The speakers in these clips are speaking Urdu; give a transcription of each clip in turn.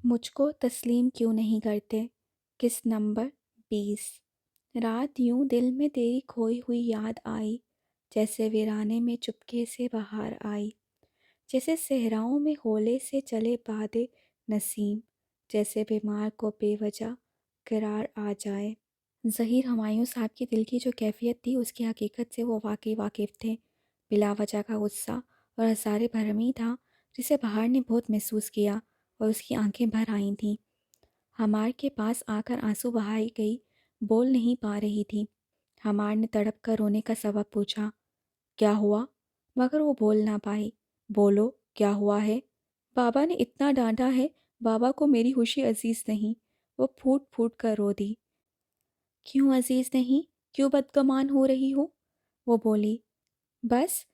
مجھ کو تسلیم کیوں نہیں کرتے؟ قسط نمبر 20۔ رات یوں دل میں تیری کھوئی ہوئی یاد آئی، جیسے ویرانے میں چپکے سے بہار آئی، جیسے صحراؤں میں ہولے سے چلے باد نسیم، جیسے بیمار کو بے وجہ قرار آ جائے۔ ظہیر ہمایوں صاحب کی دل کی جو کیفیت تھی اس کی حقیقت سے وہ واقعی واقف تھے۔ بلا وجہ کا غصہ اور ہزارے بھرمی تھا جسے بہار نے بہت محسوس کیا اور اس کی آنکھیں بھر آئی تھیں۔ ہمار کے پاس آ کر آنسو بہائی گئی، بول نہیں پا رہی تھی۔ ہمار نے تڑپ کر رونے کا سبب پوچھا، کیا ہوا؟ مگر وہ بول نہ پائی۔ بولو، کیا ہوا ہے؟ بابا نے اتنا ڈانٹا ہے، بابا کو میری خوشی عزیز نہیں۔ وہ پھوٹ پھوٹ کر رو دی۔ کیوں عزیز نہیں؟ کیوں بدگمان ہو رہی ہو؟ وہ بولی، بس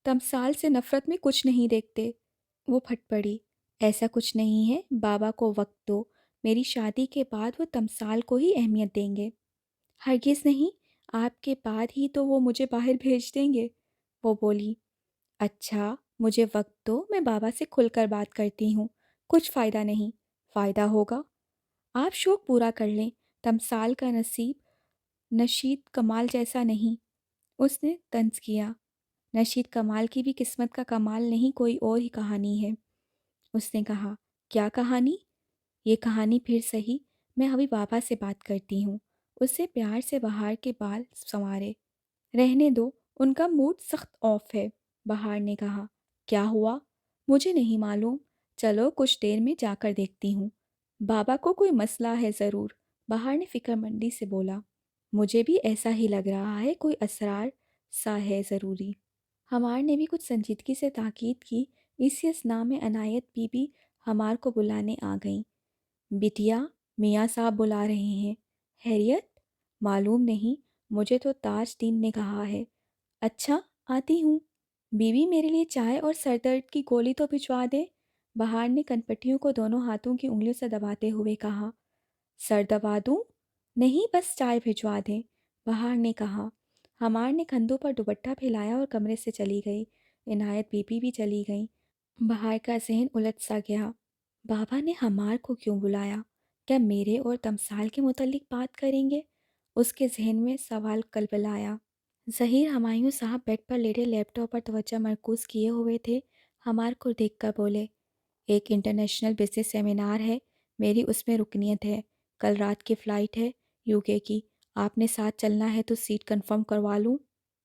تمثال سے نفرت میں کچھ نہیں دیکھتے۔ وہ پھٹ پڑی، ایسا کچھ نہیں ہے، بابا کو وقت دو، میری شادی کے بعد وہ تمثال کو ہی اہمیت دیں گے۔ ہرگز نہیں، آپ کے بعد ہی تو وہ مجھے باہر بھیج دیں گے۔ وہ بولی، اچھا مجھے وقت دو، میں بابا سے کھل کر بات کرتی ہوں۔ کچھ فائدہ نہیں۔ فائدہ ہوگا، آپ شوق پورا کر لیں، تمثال کا نصیب نشید کمال جیسا نہیں۔ اس نے طنز کیا، نشید کمال کی بھی قسمت کا کمال نہیں، کوئی اور ہی کہانی ہے۔ اس نے کہا، کیا کہانی؟ یہ کہانی پھر سہی، میں ابھی بابا سے بات کرتی ہوں۔ اس سے پیار سے بہار کے بال سنوارے۔ رہنے دو، ان کا موڈ سخت آف ہے۔ بہار نے کہا، کیا ہوا؟ مجھے نہیں معلوم، چلو کچھ دیر میں جا کر دیکھتی ہوں۔ بابا کو کوئی مسئلہ ہے ضرور، بہار نے فکر مندی سے بولا۔ مجھے بھی ایسا ہی لگ رہا ہے، کوئی اسرار سا ہے ضروری۔ ہمار نے بھی کچھ سنجیدگی سے تاکید کی۔ اسی اثناء میں عنایت بی بی ہمار کو بلانے آ گئیں۔ بٹیا، میاں صاحب بلا رہے ہیں۔ خیریت؟ معلوم نہیں، مجھے تو تاج دین نے کہا ہے۔ اچھا، آتی ہوں۔ بی بی میرے لیے چائے اور سر درد کی گولی تو بھجوا دے۔ بہار نے کنپٹیوں کو دونوں ہاتھوں کی انگلیوں سے دباتے ہوئے کہا۔ سر دبا دوں؟ نہیں، بس چائے بھجوا دیں، بہار نے کہا۔ ہمار نے کندھوں پر دوپٹہ پھیلایا اور کمرے سے چلی گئی۔ عنایت بی بی بھی چلی گئیں۔ بہار کا ذہن الجھ سا گیا۔ بابا نے ہمار کو کیوں بلایا؟ کیا میرے اور تمثال کے متعلق بات کریں گے؟ اس کے ذہن میں سوال کلبلایا۔ ظہیر ہمایوں صاحب بیڈ پر لیٹے لیپ ٹاپ پر توجہ مرکوز کیے ہوئے تھے۔ ہمار کو دیکھ کر بولے، ایک انٹرنیشنل بزنس سیمینار ہے، میری اس میں رکنیت ہے، کل رات کی فلائٹ ہے UK کی، آپ نے ساتھ چلنا ہے تو سیٹ کنفرم کروا لوں؟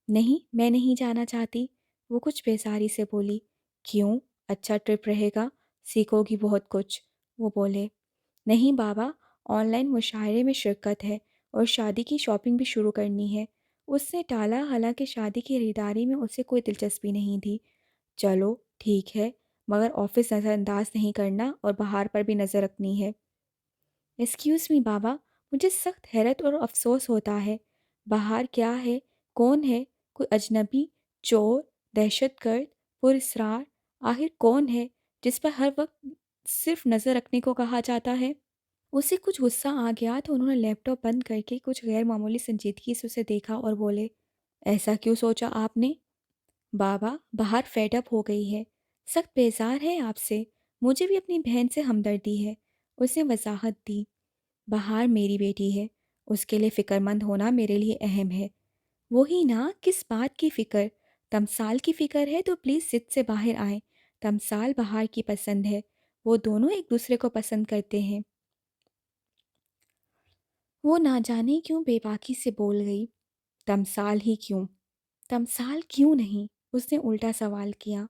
نہیں، میں نہیں جانا چاہتی، وہ کچھ بیزاری سے بولی۔ کیوں؟ اچھا ٹرپ رہے گا، سیکھو گی بہت کچھ۔ وہ بولے، نہیں بابا، آن لائن مشاعرے میں شرکت ہے اور شادی کی شاپنگ بھی شروع کرنی ہے۔ اس نے ٹالا، حالانکہ شادی کی خریداری میں اسے کوئی دلچسپی نہیں تھی۔ چلو ٹھیک ہے، مگر آفس نظر انداز نہیں کرنا اور بہار پر بھی نظر رکھنی ہے۔ ایکسکیوز می بابا، مجھے سخت حیرت اور افسوس ہوتا ہے، بہار کیا ہے؟ کون ہے؟ کوئی اجنبی، چور، دہشت گرد، پر اسرار؟ آخر کون ہے جس پر ہر وقت صرف نظر رکھنے کو کہا جاتا ہے؟ اسے کچھ غصہ آ گیا تو انہوں نے لیپ ٹاپ بند کر کے کچھ غیر معمولی سنجیدگی سے اسے دیکھا اور بولے، ایسا کیوں سوچا آپ نے؟ بابا، بہار فیڈ اپ ہو گئی ہے، سخت بیزار ہے آپ سے، مجھے بھی اپنی بہن سے ہمدردی ہے۔ اس نے وضاحت دی، بہار میری بیٹی ہے، اس کے لیے فکر مند ہونا میرے لیے اہم ہے۔ وہی نا، کس بات کی فکر؟ تمثال کی فکر ہے تو پلیز ضد سے باہر آئیں۔ تمثال بہار کی پسند ہے، وہ دونوں ایک دوسرے کو پسند کرتے ہیں۔ وہ نہ جانے کیوں بے باکی سے بول گئی، تمثال ہی کیوں؟ تمثال کیوں نہیں؟ اس نے الٹا سوال کیا۔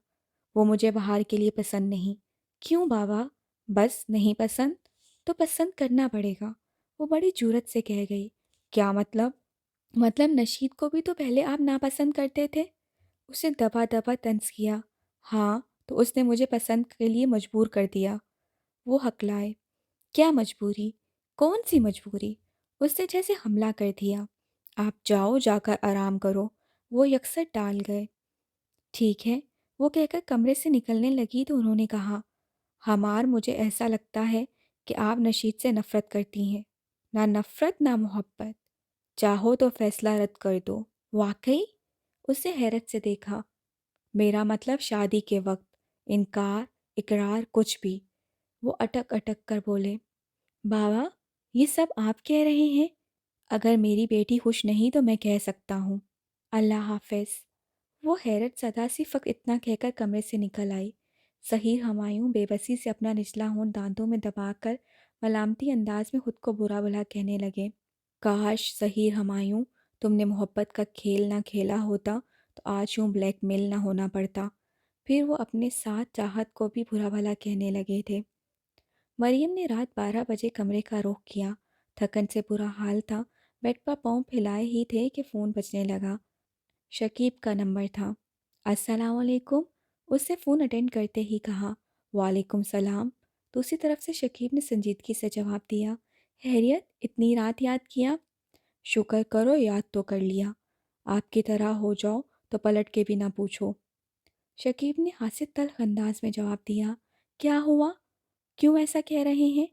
وہ مجھے بہار کے لیے پسند نہیں۔ کیوں بابا؟ بس نہیں پسند تو پسند کرنا پڑے گا، وہ بڑی جرأت سے کہہ گئی۔ کیا مطلب؟ مطلب نشید کو بھی تو پہلے آپ ناپسند کرتے تھے؟ اسے دبا دبا طنز کیا۔ ہاں، تو اس نے مجھے پسند کے لیے مجبور کر دیا۔ وہ ہکلائے، کیا مجبوری؟ کون سی مجبوری؟ اس نے جیسے حملہ کر دیا۔ آپ جاؤ، جا کر آرام کرو۔ وہ یکسر ٹال گئے۔ ٹھیک ہے، وہ کہہ کر کمرے سے نکلنے لگی تو انہوں نے کہا، ہمار، مجھے ایسا لگتا ہے کہ آپ نشید سے نفرت کرتی ہیں۔ نہ نفرت نہ محبت، چاہو تو فیصلہ رد کر دو۔ واقعی؟ اسے حیرت سے دیکھا۔ میرا مطلب شادی کے وقت، انکار، اقرار، کچھ بھی۔ وہ اٹک اٹک کر بولے، بابا یہ سب آپ کہہ رہے ہیں؟ اگر میری بیٹی خوش نہیں تو میں کہہ سکتا ہوں۔ اللہ حافظ۔ وہ حیرت زدہ سی فقط اتنا کہہ کر کمرے سے نکل آئی۔ ظہیر ہمایوں بے بسی سے اپنا نچلا ہونٹ دانتوں میں دبا کر ملامتی انداز میں خود کو برا بھلا کہنے لگے، کاش ظہیر ہمایوں تم نے محبت کا کھیل نہ کھیلا ہوتا تو آج یوں بلیک میل نہ ہونا پڑتا۔ پھر وہ اپنے ساتھ چاہت کو بھی برا بھلا کہنے لگے تھے۔ مریم نے رات 12 بجے کمرے کا رخ کیا۔ تھکن سے برا حال تھا، بیڈ پر پاؤں پھیلائے ہی تھے کہ فون بجنے لگا۔ شکیب کا نمبر تھا۔ السلام علیکم، اس نے فون اٹینڈ کرتے ہی کہا۔ وعلیکم السلام۔ دوسری طرف سے شکیب نے سنجیدگی سے جواب دیا، خیریت؟ اتنی رات یاد کیا؟ شکر کرو یاد تو کر لیا، آپ کی طرح ہو جاؤ تو پلٹ کے بھی نہ پوچھو۔ شکیب نے حاسد تلخ انداز میں جواب دیا، کیا ہوا؟ کیوں ایسا کہہ رہے ہیں؟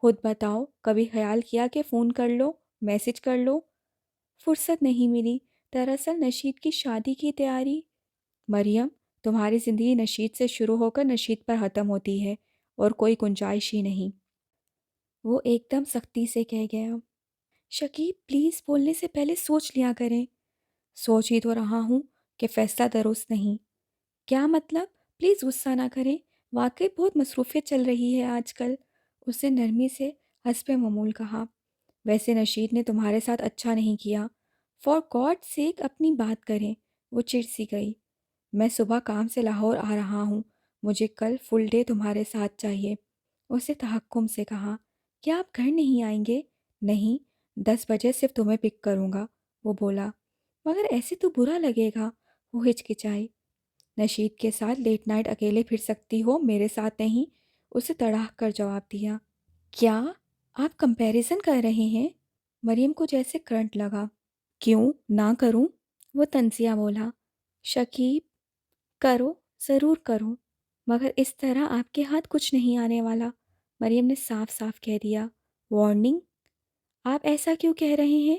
خود بتاؤ، کبھی خیال کیا کہ فون کر لو، میسج کر لو؟ فرصت نہیں ملی، دراصل نشید کی شادی کی تیاری۔ مریم، تمہاری زندگی نشید سے شروع ہو کر نشید پر ختم ہوتی ہے، اور کوئی گنجائش ہی نہیں۔ وہ ایک دم سختی سے کہہ گیا۔ شکیب پلیز بولنے سے پہلے سوچ لیا کریں۔ سوچ ہی تو رہا ہوں کہ فیصلہ درست نہیں۔ کیا مطلب؟ پلیز غصہ نہ کریں، واقعی بہت مصروفیت چل رہی ہے آج کل، اس نے نرمی سے حسب معمول کہا۔ ویسے نشید نے تمہارے ساتھ اچھا نہیں کیا، فار گاڈ سیک اپنی بات کریں۔ وہ چڑ سی گئی۔ میں صبح کام سے لاہور آ رہا ہوں، مجھے کل فل ڈے تمہارے ساتھ چاہیے، اس نے تحکم سے کہا۔ کیا آپ گھر نہیں آئیں گے؟ نہیں، 10 بجے صرف تمہیں پک کروں گا، وہ بولا۔ مگر ایسے تو برا لگے گا، وہ ہچکچائی۔ نشید کے ساتھ لیٹ نائٹ اکیلے پھر سکتی ہو، میرے ساتھ نہیں، اسے تڑاک کر جواب دیا۔ کیا آپ کمپیریزن کر رہے ہیں؟ مریم کو جیسے کرنٹ لگا۔ کیوں نہ کروں؟ وہ طنزیہ بولا۔ شکیب، کرو، ضرور کرو، مگر اس طرح آپ کے ہاتھ کچھ نہیں آنے والا، مریم نے صاف صاف کہہ دیا۔ وارننگ؟ آپ ایسا کیوں کہہ رہے ہیں؟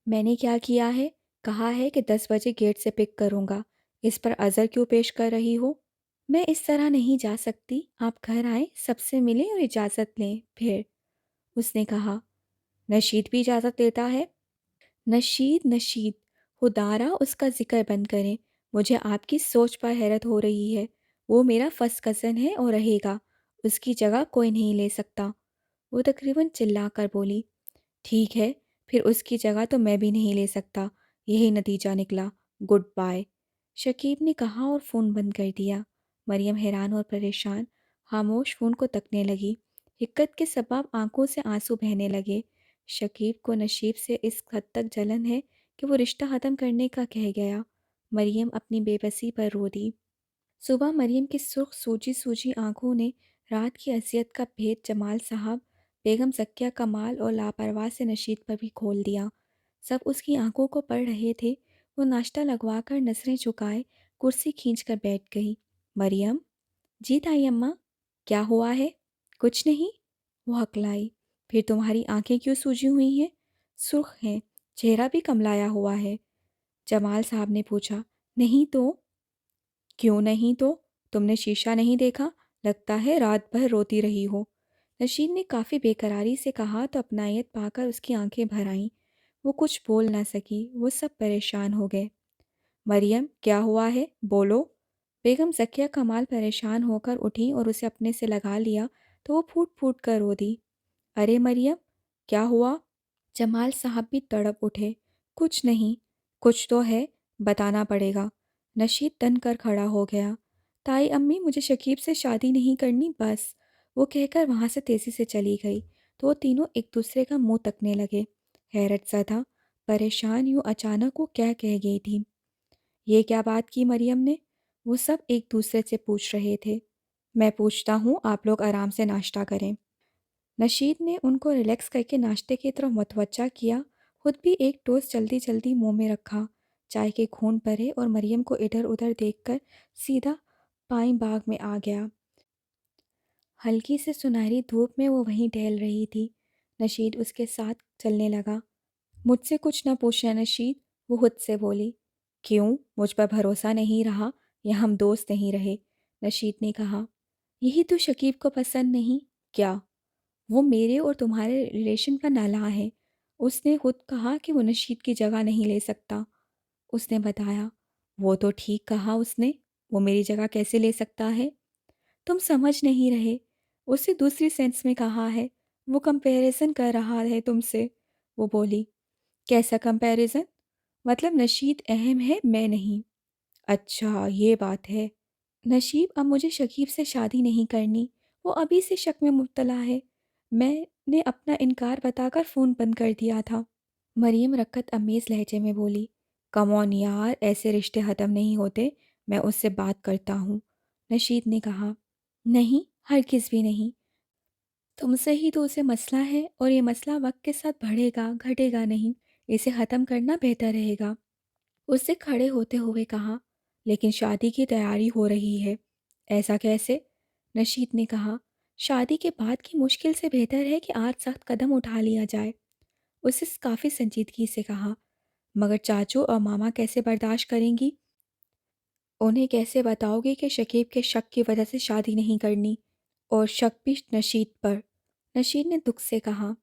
میں نے کیا کیا ہے؟ کہا ہے کہ 10 بجے گیٹ سے پک کروں گا، اس پر عذر کیوں پیش کر رہی ہو؟ میں اس طرح نہیں جا سکتی، آپ گھر آئیں، سب سے ملیں اور اجازت لیں پھر، اس نے کہا۔ نشید بھی اجازت لیتا ہے؟ نشید نشید، خدارا اس کا ذکر بند کریں، مجھے آپ کی سوچ پر حیرت ہو رہی ہے، وہ میرا فرسٹ کزن ہے اور رہے گا، اس کی جگہ کوئی نہیں لے سکتا، وہ تقریباً چلا کر بولی۔ ٹھیک ہے، پھر اس کی جگہ تو میں بھی نہیں لے سکتا، یہی نتیجہ نکلا، گڈ بائے، شکیب نے کہا اور فون بند کر دیا۔ مریم حیران اور پریشان خاموش فون کو تکنے لگی، حکت کے سبب آنکھوں سے آنسو بہنے لگے۔ شکیب کو نشیب سے اس حد تک جلن ہے کہ وہ رشتہ ختم کرنے کا کہہ گیا۔ مریم اپنی بے بسی پر رو دی۔ صبح مریم کی سرخ سوجی سوجی آنکھوں نے رات کی اذیت کا بھید جمال صاحب، بیگم ذکیہ کمال اور لاپرواہ سے نشید پر بھی کھول دیا۔ سب اس کی آنکھوں کو پڑھ رہے تھے۔ وہ ناشتہ لگوا کر نظریں جھکائے کرسی کھینچ کر بیٹھ گئی۔ مریم، جی تائی اماں، کیا ہوا ہے؟ کچھ نہیں، وہ ہکلائی۔ پھر تمہاری آنکھیں کیوں سوجی ہوئی ہیں؟ سرخ ہیں، چہرہ بھی کملایا ہوا ہے، جمال صاحب نے پوچھا۔ نہیں تو؟ کیوں نہیں تو؟ تم نے شیشہ نہیں دیکھا؟ لگتا ہے رات بھر روتی رہی ہو، نشید نے کافی بے قراری سے کہا تو اپنائیت پا کر اس کی آنکھیں بھر آئیں۔ وہ کچھ بول نہ سکی، وہ سب پریشان ہو گئے۔ مریم، کیا ہوا ہے؟ بولو۔ بیگم ذکیہ کمال پریشان ہو کر اٹھی اور اسے اپنے سے لگا لیا تو وہ پھوٹ پھوٹ کر رو دی۔ ارے مریم، کیا ہوا؟ جمال صاحب بھی تڑپ اٹھے۔ کچھ نہیں، کچھ تو ہے، بتانا پڑے گا، نشید تن کر کھڑا ہو گیا۔ تائی امی، مجھے شکیب سے شادی نہیں کرنی بس، وہ کہہ کر وہاں سے تیزی سے چلی گئی تو وہ تینوں ایک دوسرے کا منہ تکنے لگے، حیرت زدہ، پریشان، یوں اچانک وہ کیا کہہ گئی تھی۔ یہ کیا بات کی مریم نے؟ وہ سب ایک دوسرے سے پوچھ رہے تھے۔ میں پوچھتا ہوں، آپ لوگ آرام سے ناشتہ کریں۔ نشید نے ان کو ریلیکس کر کے ناشتے کی طرف متوجہ کیا، خود بھی ایک ٹوسٹ جلدی جلدی منہ میں رکھا، چائے کے گھونٹ بھرے اور مریم کو ادھر ادھر دیکھ کر سیدھا پائیں باغ میں آ گیا۔ ہلکی سے سنہری دھوپ میں وہ وہیں ٹہل رہی تھی۔ نشید اس کے ساتھ چلنے لگا۔ مجھ سے کچھ نہ پوچھنا نشید، وہ خود سے بولی۔ کیوں؟ مجھ پر بھروسہ نہیں رہا یا ہم دوست نہیں رہے؟ نشید نے کہا۔ یہی تو شکیب کو پسند نہیں کیا؟ وہ میرے اور تمہارے ریلیشن کا نالاں ہے۔ اس نے خود کہا کہ وہ نشید کی جگہ نہیں لے سکتا۔ اس نے بتایا۔ وہ تو ٹھیک کہا اس نے، وہ میری جگہ کیسے لے سکتا ہے؟ تم سمجھ نہیں رہے، اسے دوسری سینس میں کہا ہے، وہ کمپیریزن کر رہا ہے تم سے۔ وہ بولی۔ کیسا کمپیریزن؟ مطلب نشید اہم ہے، میں نہیں۔ اچھا یہ بات ہے۔ نشیب اب مجھے شکیب سے شادی نہیں کرنی، وہ ابھی سے شک میں مبتلا ہے۔ میں نے اپنا انکار بتا کر فون بند کر دیا تھا۔ مریم رکت امیز لہجے میں بولی۔ کم آن یار، ایسے رشتے ختم نہیں ہوتے، میں اس سے بات کرتا ہوں۔ نشید نے کہا۔ نہیں، ہرگز بھی نہیں۔ تم سے ہی تو اسے مسئلہ ہے، اور یہ مسئلہ وقت کے ساتھ بڑھے گا گھٹے گا نہیں۔ اسے ختم کرنا بہتر رہے گا۔ اس سے کھڑے ہوتے ہوئے کہا۔ لیکن شادی کی تیاری ہو رہی ہے۔ ایسا کیسے؟ نشید نے کہا۔ شادی کے بعد کی مشکل سے بہتر ہے کہ آج سخت قدم اٹھا لیا جائے۔ اس نے کافی سنجیدگی سے کہا۔ مگر چاچو اور ماما کیسے برداشت کریں گی؟ انہیں کیسے بتاؤ گے کہ شکیب کے شک کی وجہ سے شادی نہیں کرنی؟ اور شک بھی نشید پر۔ نشید نے دکھ سے کہا۔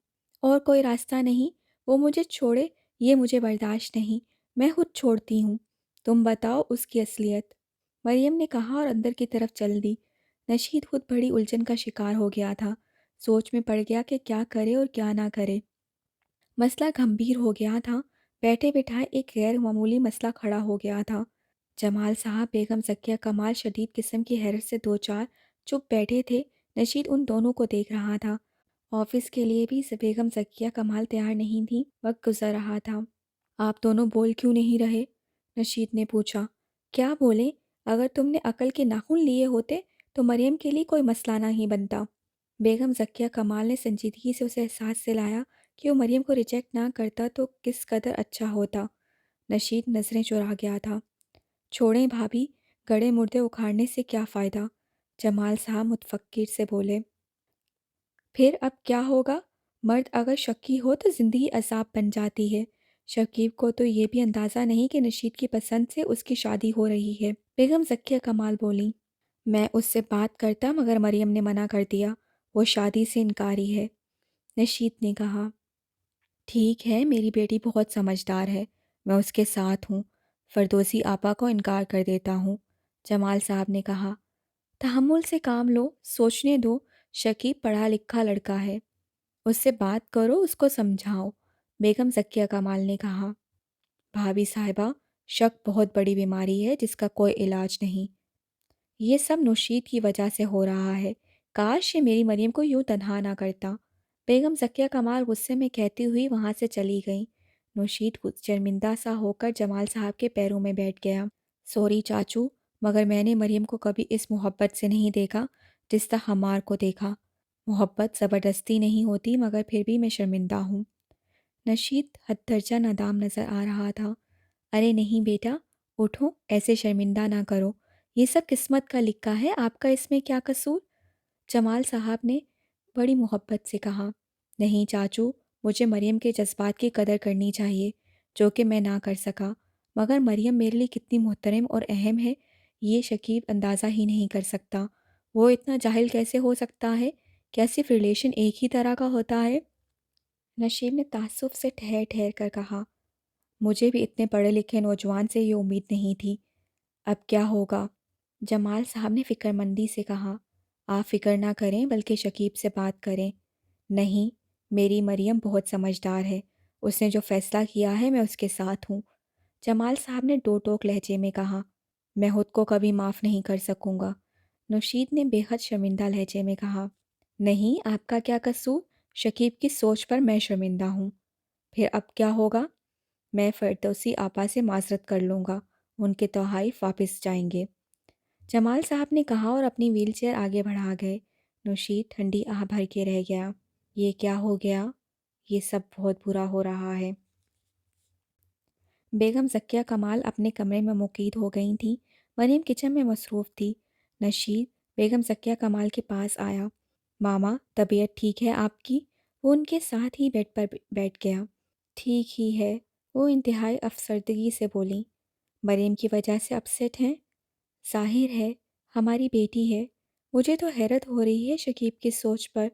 اور کوئی راستہ نہیں، وہ مجھے چھوڑے، یہ مجھے برداشت نہیں، میں خود چھوڑتی ہوں۔ تم بتاؤ اس کی اصلیت۔ مریم نے کہا اور اندر کی طرف چل دی۔ نشید خود بڑی الجھن کا شکار ہو گیا تھا، سوچ میں پڑ گیا کہ کیا کرے اور کیا نہ کرے۔ مسئلہ گھمبیر ہو گیا تھا، بیٹھے بٹھائے ایک غیر معمولی مسئلہ کھڑا ہو گیا تھا۔ جمال صاحب بیگم ذکیہ کمال شدید قسم کی حیرت سے دو چار چپ بیٹھے تھے۔ نشید ان دونوں کو دیکھ رہا تھا۔ آفس کے لیے بھی بیگم ذکیہ کمال تیار نہیں تھی، وقت گزر رہا تھا۔ آپ دونوں بول کیوں نہیں رہے؟ نشید نے پوچھا۔ کیا بولیں؟ اگر تم نے عقل کے ناخن لیے ہوتے تو مریم کے لیے کوئی مسئلہ نہیں بنتا۔ بیگم ذکیہ کمال نے سنجیدگی سے اسے احساس دلایا کہ وہ مریم کو ریجیکٹ نہ کرتا تو کس قدر اچھا ہوتا۔ نشید نظریں چرا گیا تھا۔ چھوڑیں بھابھی، گڑے مردے اکھاڑنے سے کیا فائدہ؟ جمال صاحب متفکر سے بولے۔ پھر اب کیا ہوگا؟ مرد اگر شکی ہو تو زندگی عذاب بن جاتی ہے۔ شکیب کو تو یہ بھی اندازہ نہیں کہ نشید کی پسند سے اس کی شادی ہو رہی ہے۔ بیگم ذکیہ کمال بولی۔ میں اس سے بات کرتا مگر مریم نے منع کر دیا، وہ شادی سے انکاری ہے۔ نشید نے کہا۔ ٹھیک ہے، میری بیٹی بہت سمجھدار ہے، میں اس کے ساتھ ہوں۔ فردوسی آپا کو انکار کر دیتا ہوں۔ جمال صاحب نے کہا۔ تحمل سے کام لو، سوچنے دو، شکیب پڑھا لکھا لڑکا ہے، اس سے بات کرو، اس کو سمجھاؤ۔ بیگم ذکیہ کمال نے کہا۔ بھابھی صاحبہ، شک بہت بڑی بیماری ہے جس کا کوئی علاج نہیں۔ یہ سب نشید کی وجہ سے ہو رہا ہے، کاش یہ میری مریم کو یوں تنہا نہ کرتا۔ بیگم ذکیہ کمال غصے میں کہتی ہوئی وہاں سے چلی گئی۔ نشید کچھ شرمندہ سا ہو کر جمال صاحب کے پیروں میں بیٹھ گیا۔ سوری چاچو، مگر میں نے مریم کو کبھی اس محبت سے نہیں دیکھا جس طرح ہمار کو دیکھا۔ محبت زبردستی نہیں ہوتی، مگر پھر بھی میں شرمندہ ہوں۔ نشید حد درجہ نادام نظر آ رہا تھا۔ ارے نہیں بیٹا، اٹھو، ایسے شرمندہ نہ کرو، یہ سب قسمت کا لکھا ہے، آپ کا اس میں کیا قصور؟ جمال صاحب نے بڑی محبت سے کہا۔ نہیں چاچو، مجھے مریم کے جذبات کی قدر کرنی چاہیے، جو کہ میں نہ کر سکا، مگر مریم میرے لیے کتنی محترم اور اہم ہے یہ شکیب اندازہ ہی نہیں کر سکتا۔ وہ اتنا جاہل کیسے ہو سکتا ہے؟ کیا صرف ریلیشن ایک ہی طرح کا ہوتا ہے؟ نشیب نے تعصب سے ٹھہر ٹھہر کر کہا۔ مجھے بھی اتنے پڑھے لکھے نوجوان سے یہ امید نہیں تھی۔ اب کیا ہوگا؟ جمال صاحب نے فکر مندی سے کہا۔ آپ فکر نہ کریں بلکہ شکیب سے بات کریں۔ نہیں، میری مریم بہت سمجھدار ہے، اس نے جو فیصلہ کیا ہے میں اس کے ساتھ ہوں۔ جمال صاحب نے ڈو ٹوک لہجے میں کہا۔ میں خود کو کبھی معاف نہیں کر سکوں گا۔ نشید نے بے حد شرمندہ لہجے میں کہا۔ نہیں، آپ کا کیا قصور؟ شکیب کی سوچ پر میں شرمندہ ہوں۔ پھر اب کیا ہوگا؟ میں فردوسی آپا سے معذرت کر لوں گا، ان کے تحائف واپس جائیں گے، جمال صاحب نے کہا اور اپنی ویل چیئر آگے بڑھا گئے۔ نشید ٹھنڈی آہ بھر کے رہ گیا۔ یہ کیا ہو گیا؟ یہ سب بہت برا ہو رہا ہے۔ بیگم ذکیہ کمال اپنے کمرے میں مقید ہو گئی تھیں، مریم کچن میں مصروف تھی۔ نشید بیگم ذکیہ کمال کے پاس آیا۔ ماما، طبیعت ٹھیک ہے آپ کی؟ وہ ان کے ساتھ ہی بیڈ پر بیٹھ گیا۔ ٹھیک ہی ہے، وہ انتہائی افسردگی سے بولی۔ مریم کی وجہ سے اپسیٹ ہیں؟ ظاہر ہے، ہماری بیٹی ہے، مجھے تو حیرت ہو رہی ہے شکیب کی سوچ پر،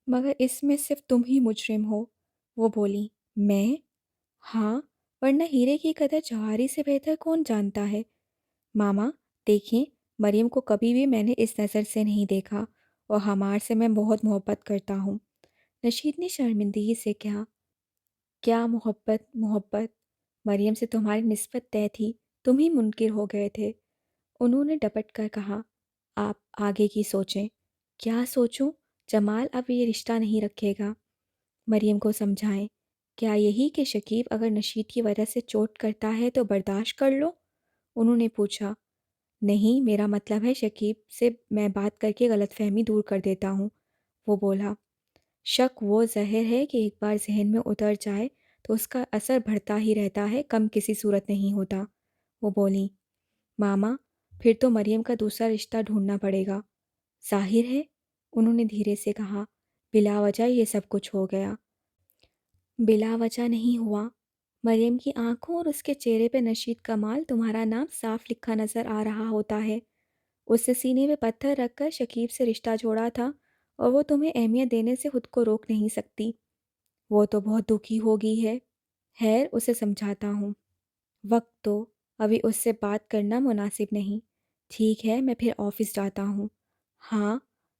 مگر اس میں صرف تم ہی مجرم ہو۔ وہ بولی، میں؟ ہاں، ورنہ ہیرے کی قدر جوہری سے بہتر کون جانتا ہے؟ ماما، دیکھیں، مریم کو کبھی بھی میں نے اس نظر سے نہیں دیکھا، اور ہمار سے میں بہت محبت کرتا ہوں۔ نشید نے شرمندگی سے کہا، کیا محبت محبت؟ مریم سے تمہاری نسبت طے تھی، تم ہی منکر ہو گئے تھے۔ انہوں نے ڈپٹ کر کہا، آپ آگے کی سوچیں۔ کیا سوچوں؟ جمال اب یہ رشتہ نہیں رکھے گا۔ مریم کو سمجھائیں، کیا یہی کہ شکیب اگر نشید کی وجہ سے چوٹ کرتا ہے تو برداشت کر لو؟ انہوں نے پوچھا، نہیں، میرا مطلب ہے شکیب سے میں بات کر کے غلط فہمی دور کر دیتا ہوں۔ وہ بولا، شک وہ زہر ہے کہ ایک بار ذہن میں اتر جائے تو اس کا اثر بڑھتا ہی رہتا ہے، کم کسی صورت نہیں ہوتا۔ وہ بولی، ماما، پھر تو مریم کا دوسرا رشتہ ڈھونڈنا پڑے گا۔ ظاہر ہے، انہوں نے دھیرے سے کہا، بلا وجہ یہ سب کچھ ہو گیا۔ بلا وجہ نہیں ہوا۔ مریم کی آنکھوں اور اس کے چہرے پہ نشید کمال تمہارا نام صاف لکھا نظر آ رہا ہوتا ہے۔ اس نے سینے میں پتھر رکھ کر شکیب سے رشتہ جوڑا تھا، اور وہ تمہیں اہمیت دینے سے خود کو روک نہیں سکتی۔ وہ تو بہت دکھی ہو گئی ہے۔ خیر، اسے سمجھاتا ہوں۔ وقت دو، ابھی اس سے بات کرنا مناسب نہیں۔ ٹھیک ہے، میں پھر آفس جاتا ہوں۔ ہاں،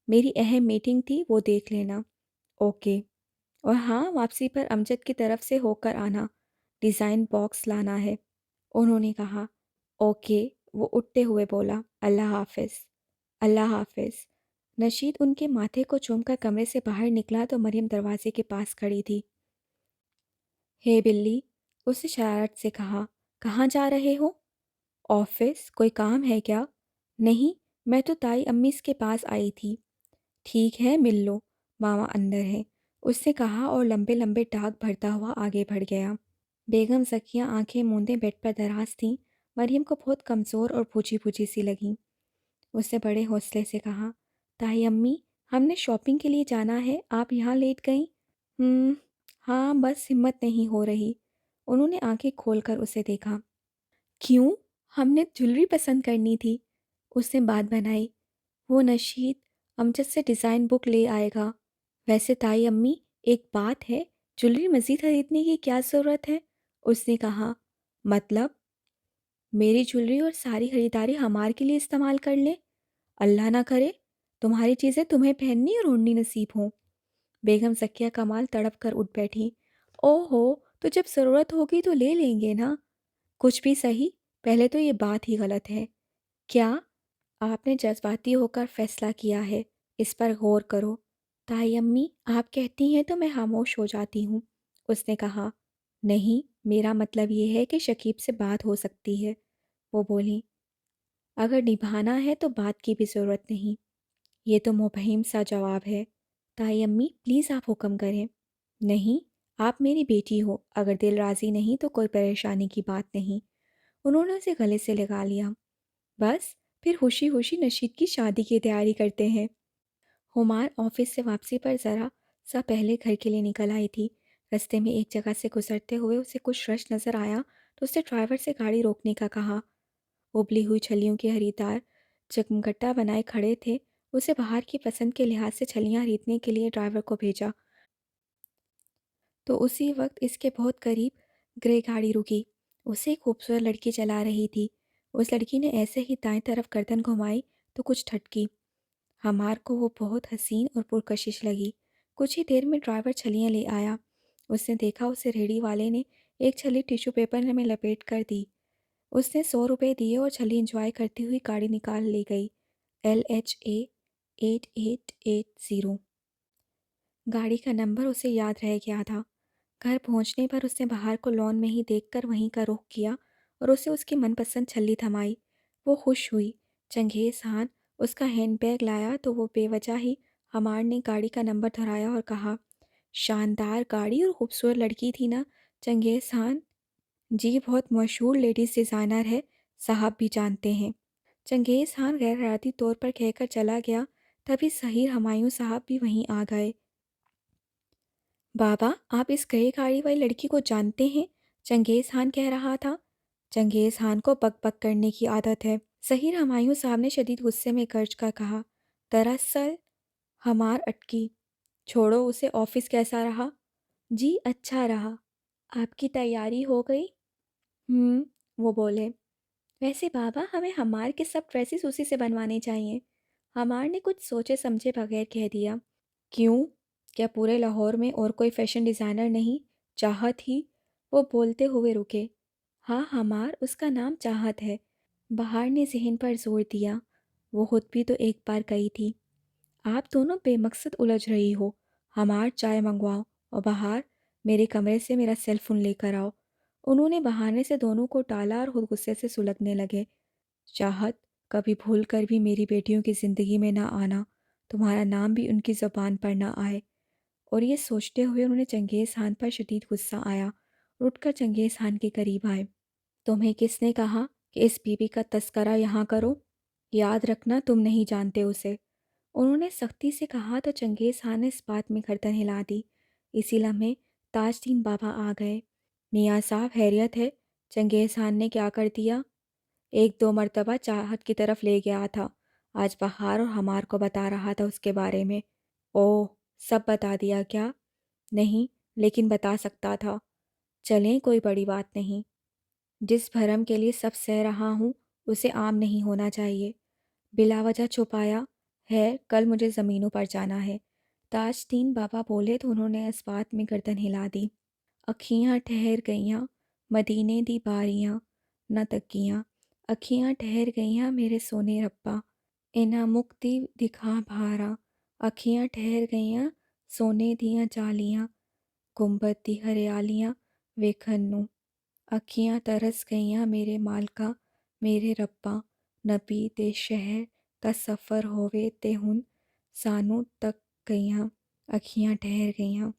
میری اہم میٹنگ تھی، وہ دیکھ لینا۔ اوکے۔ اور ہاں، واپسی پر امجد کی طرف سے ہو کر آنا، ڈیزائن باکس لانا ہے۔ انہوں نے کہا، اوکے۔ وہ اٹھتے ہوئے بولا، اللہ حافظ۔ اللہ حافظ۔ نشید ان کے ماتھے کو چوم کر کمرے سے باہر نکلا تو مریم دروازے کے پاس کھڑی تھی۔ ہے بلی، اس نے شرارت سے کہا، کہاں جا رہے ہو؟ آفس، کوئی کام ہے کیا؟ نہیں، میں تو تائی امیس کے پاس آئی تھی۔ ٹھیک ہے، مل لو، ماما اندر ہے، اس نے کہا اور لمبے لمبے ٹاک بھرتا ہوا آگے بڑھ گیا۔ بیگم ذکیہ آنکھیں موندے بیڈ پر دراز تھیں، مریم کو بہت کمزور اور پوچھی پوچھی سی لگیں۔ اس نے بڑے حوصلے سے کہا، تائی امی، ہم نے شاپنگ کے لیے جانا ہے، آپ یہاں لیٹ گئیں؟ ہاں، بس ہمت نہیں ہو رہی۔ انہوں نے آنکھیں کھول کر اسے دیکھا۔ کیوں؟ ہم نے جولری پسند کرنی تھی، اس نے بات بنائی۔ وہ نشید امجد سے ڈیزائن بک لے آئے گا۔ ویسے تائی امی، ایک بات ہے، جولری مزید خریدنے کی کیا ضرورت ہے؟ اس نے کہا، مطلب؟ میری جولری اور ساری خریداری ہمار کے لیے استعمال کر لیں؟ اللہ نہ کرے تمہاری چیزیں تمہیں پہننی اور اوڑھنی نصیب ہوں۔ بیگم ذکیہ کمال تڑپ کر اٹھ بیٹھی۔ او ہو، تو جب ضرورت ہوگی تو لے لیں گے نا۔ کچھ بھی صحیح، پہلے تو یہ بات ہی غلط ہے۔ کیا؟ آپ نے جذباتی ہو کر فیصلہ کیا ہے، اس پر غور کرو۔ تائی امی، آپ کہتی ہیں تو میں خاموش ہو جاتی ہوں، اس نے کہا۔ نہیں، میرا مطلب یہ ہے کہ شکیب سے بات ہو سکتی ہے، وہ بولی۔ اگر نبھانا ہے تو بات کی بھی ضرورت نہیں۔ یہ تو مبہم سا جواب ہے۔ تائی امی، پلیز آپ حکم کریں۔ نہیں، آپ میری بیٹی ہو، اگر دل راضی نہیں تو کوئی پریشانی کی بات نہیں۔ انہوں نے اسے گلے سے لگا لیا۔ بس، پھر خوشی خوشی نشید کی شادی کی تیاری کرتے ہیں۔ ہمار آفس سے واپسی پر ذرا سا پہلے گھر کے لیے نکل آئی تھی۔ رستے میں ایک جگہ سے گزرتے ہوئے اسے کچھ رش نظر آیا تو اس نے ڈرائیور سے گاڑی روکنے کا کہا۔ ابلی ہوئی چھلیوں کے خریدار چمگٹا بنائے کھڑے تھے۔ اسے باہر کی پسند کے لحاظ سے چھلیاں خریدنے کے لیے ڈرائیور کو بھیجا تو اسی وقت اس کے بہت قریب گرے گاڑی رکی۔ اسے ایک خوبصورت لڑکی چلا رہی تھی۔ اس لڑکی نے ایسے ہی دائیں طرف گردن گھمائی تو کچھ ٹھٹکی۔ ہمار کو وہ بہت حسین اور پرکشش لگی۔ کچھ ہی دیر میں ڈرائیور چھلیاں لے آیا۔ اس نے دیکھا اسے ریڑھی والے نے ایک چھلی ٹیشو پیپر میں لپیٹ کر دی۔ اس نے 100 روپے دیے اور چھلی انجوائے کرتی ہوئی گاڑی نکال لی گئی۔ LHA 8880۔ گاڑی کا نمبر اسے یاد رہ گیا تھا۔ گھر پہنچنے پر اس نے بہار کو لان میں ہی دیکھ کر وہیں کا رخ کیا اور اسے اس کی من پسند چھلی تھمائی۔ وہ خوش ہوئی۔ چنگیز خان اس کا ہینڈ بیگ لایا تو وہ بے وجہ ہی ہمار نے گاڑی کا نمبر دہرایا اور کہا، شاندار گاڑی اور خوبصورت لڑکی تھی نا چنگیز خان؟ جی، بہت مشہور لیڈیز ڈیزائنر ہے، صاحب بھی جانتے ہیں۔ چنگیز خان غیر ارادی طور پر کہہ کر چلا گیا، تبھی ظہیر ہمایوں صاحب بھی وہیں آ گئے۔ بابا، آپ اس گرے گاڑی والی لڑکی کو جانتے ہیں؟ چنگیز خان کہہ رہا تھا۔ چنگیز خان کو بک بک کرنے کی عادت ہے، ظہیر ہمایوں صاحب نے شدید غصے میں گرج کر کہا، دراصل ہمار اٹکی، چھوڑو اسے، آفس کیسا رہا؟ جی اچھا رہا۔ آپ کی تیاری ہو گئی؟ وہ بولے۔ ویسے بابا ہمیں ہمار کے سب ڈریسز اسی سے بنوانے چاہیے۔ ہمار نے کچھ سوچے سمجھے بغیر کہہ دیا۔ کیوں؟ کیا پورے لاہور میں اور کوئی فیشن ڈیزائنر نہیں؟ چاہت ہی؟ وہ بولتے ہوئے رکے۔ ہاں ہمار، اس کا نام چاہت ہے۔ بہار نے ذہن پر زور دیا۔ وہ خود بھی تو ایک بار گئی تھی۔ آپ دونوں بے مقصد الجھ رہی ہو۔ ہمار چائے منگواؤ، اور بہار میرے کمرے سے میرا سیل فون لے کر آؤ۔ انہوں نے بہانے سے دونوں کو ٹالا اور خود غصے سے سلگنے لگے۔ چاہت، کبھی بھول کر بھی میری بیٹیوں کی زندگی میں نہ آنا، تمہارا نام بھی ان کی زبان پر نہ آئے۔ اور یہ سوچتے ہوئے انہوں نے چنگیز خان پر شدید غصہ آیا اور اٹھ کر چنگیز خان کے قریب آئے۔ تمہیں کس نے کہا کہ اس بی بی کا تذکرہ یہاں کرو؟ یاد رکھنا تم نہیں جانتے اسے۔ انہوں نے سختی سے کہا تو چنگیز خان نے اس بات میں گردن ہلا دی۔ اسی لمحے تاج دین بابا آ گئے۔ میاں صاحب خیریت ہے؟ چنگیز خان نے کیا کر دیا؟ ایک دو مرتبہ چاہت کی طرف لے گیا تھا، آج بہار اور ہمار کو بتا رہا تھا اس کے بارے میں۔ اوہ، سب بتا دیا کیا؟ نہیں، لیکن بتا سکتا تھا۔ چلیں، کوئی بڑی بات نہیں۔ جس بھرم کے لیے سب سہ رہا ہوں اسے عام نہیں ہونا چاہیے۔ بلا وجہ چھپایا ہے، کل مجھے زمینوں پر جانا ہے۔ تاج دین بابا بولے تو انہوں نے اس بات میں گردن ہلا دی۔ اکھیاں ٹھہر گئیاں مدینے دی باریاں نہ تکیاں، اکھیاں ٹھہر گئیاں میرے سونے ربا، انہاں مکتی دکھا بھارا، اکھیاں ٹھہر گئیاں سونے دیاں جالیاں، گنبد دی ہریالیاں ویکھن نوں، اکھیاں ترس گئیاں میرے مالکا میرے ربا، نبی دے شہر دا سفر ہووے تے ہن سانوں تک گئیاں، اکھیاں ٹھہر گئیاں۔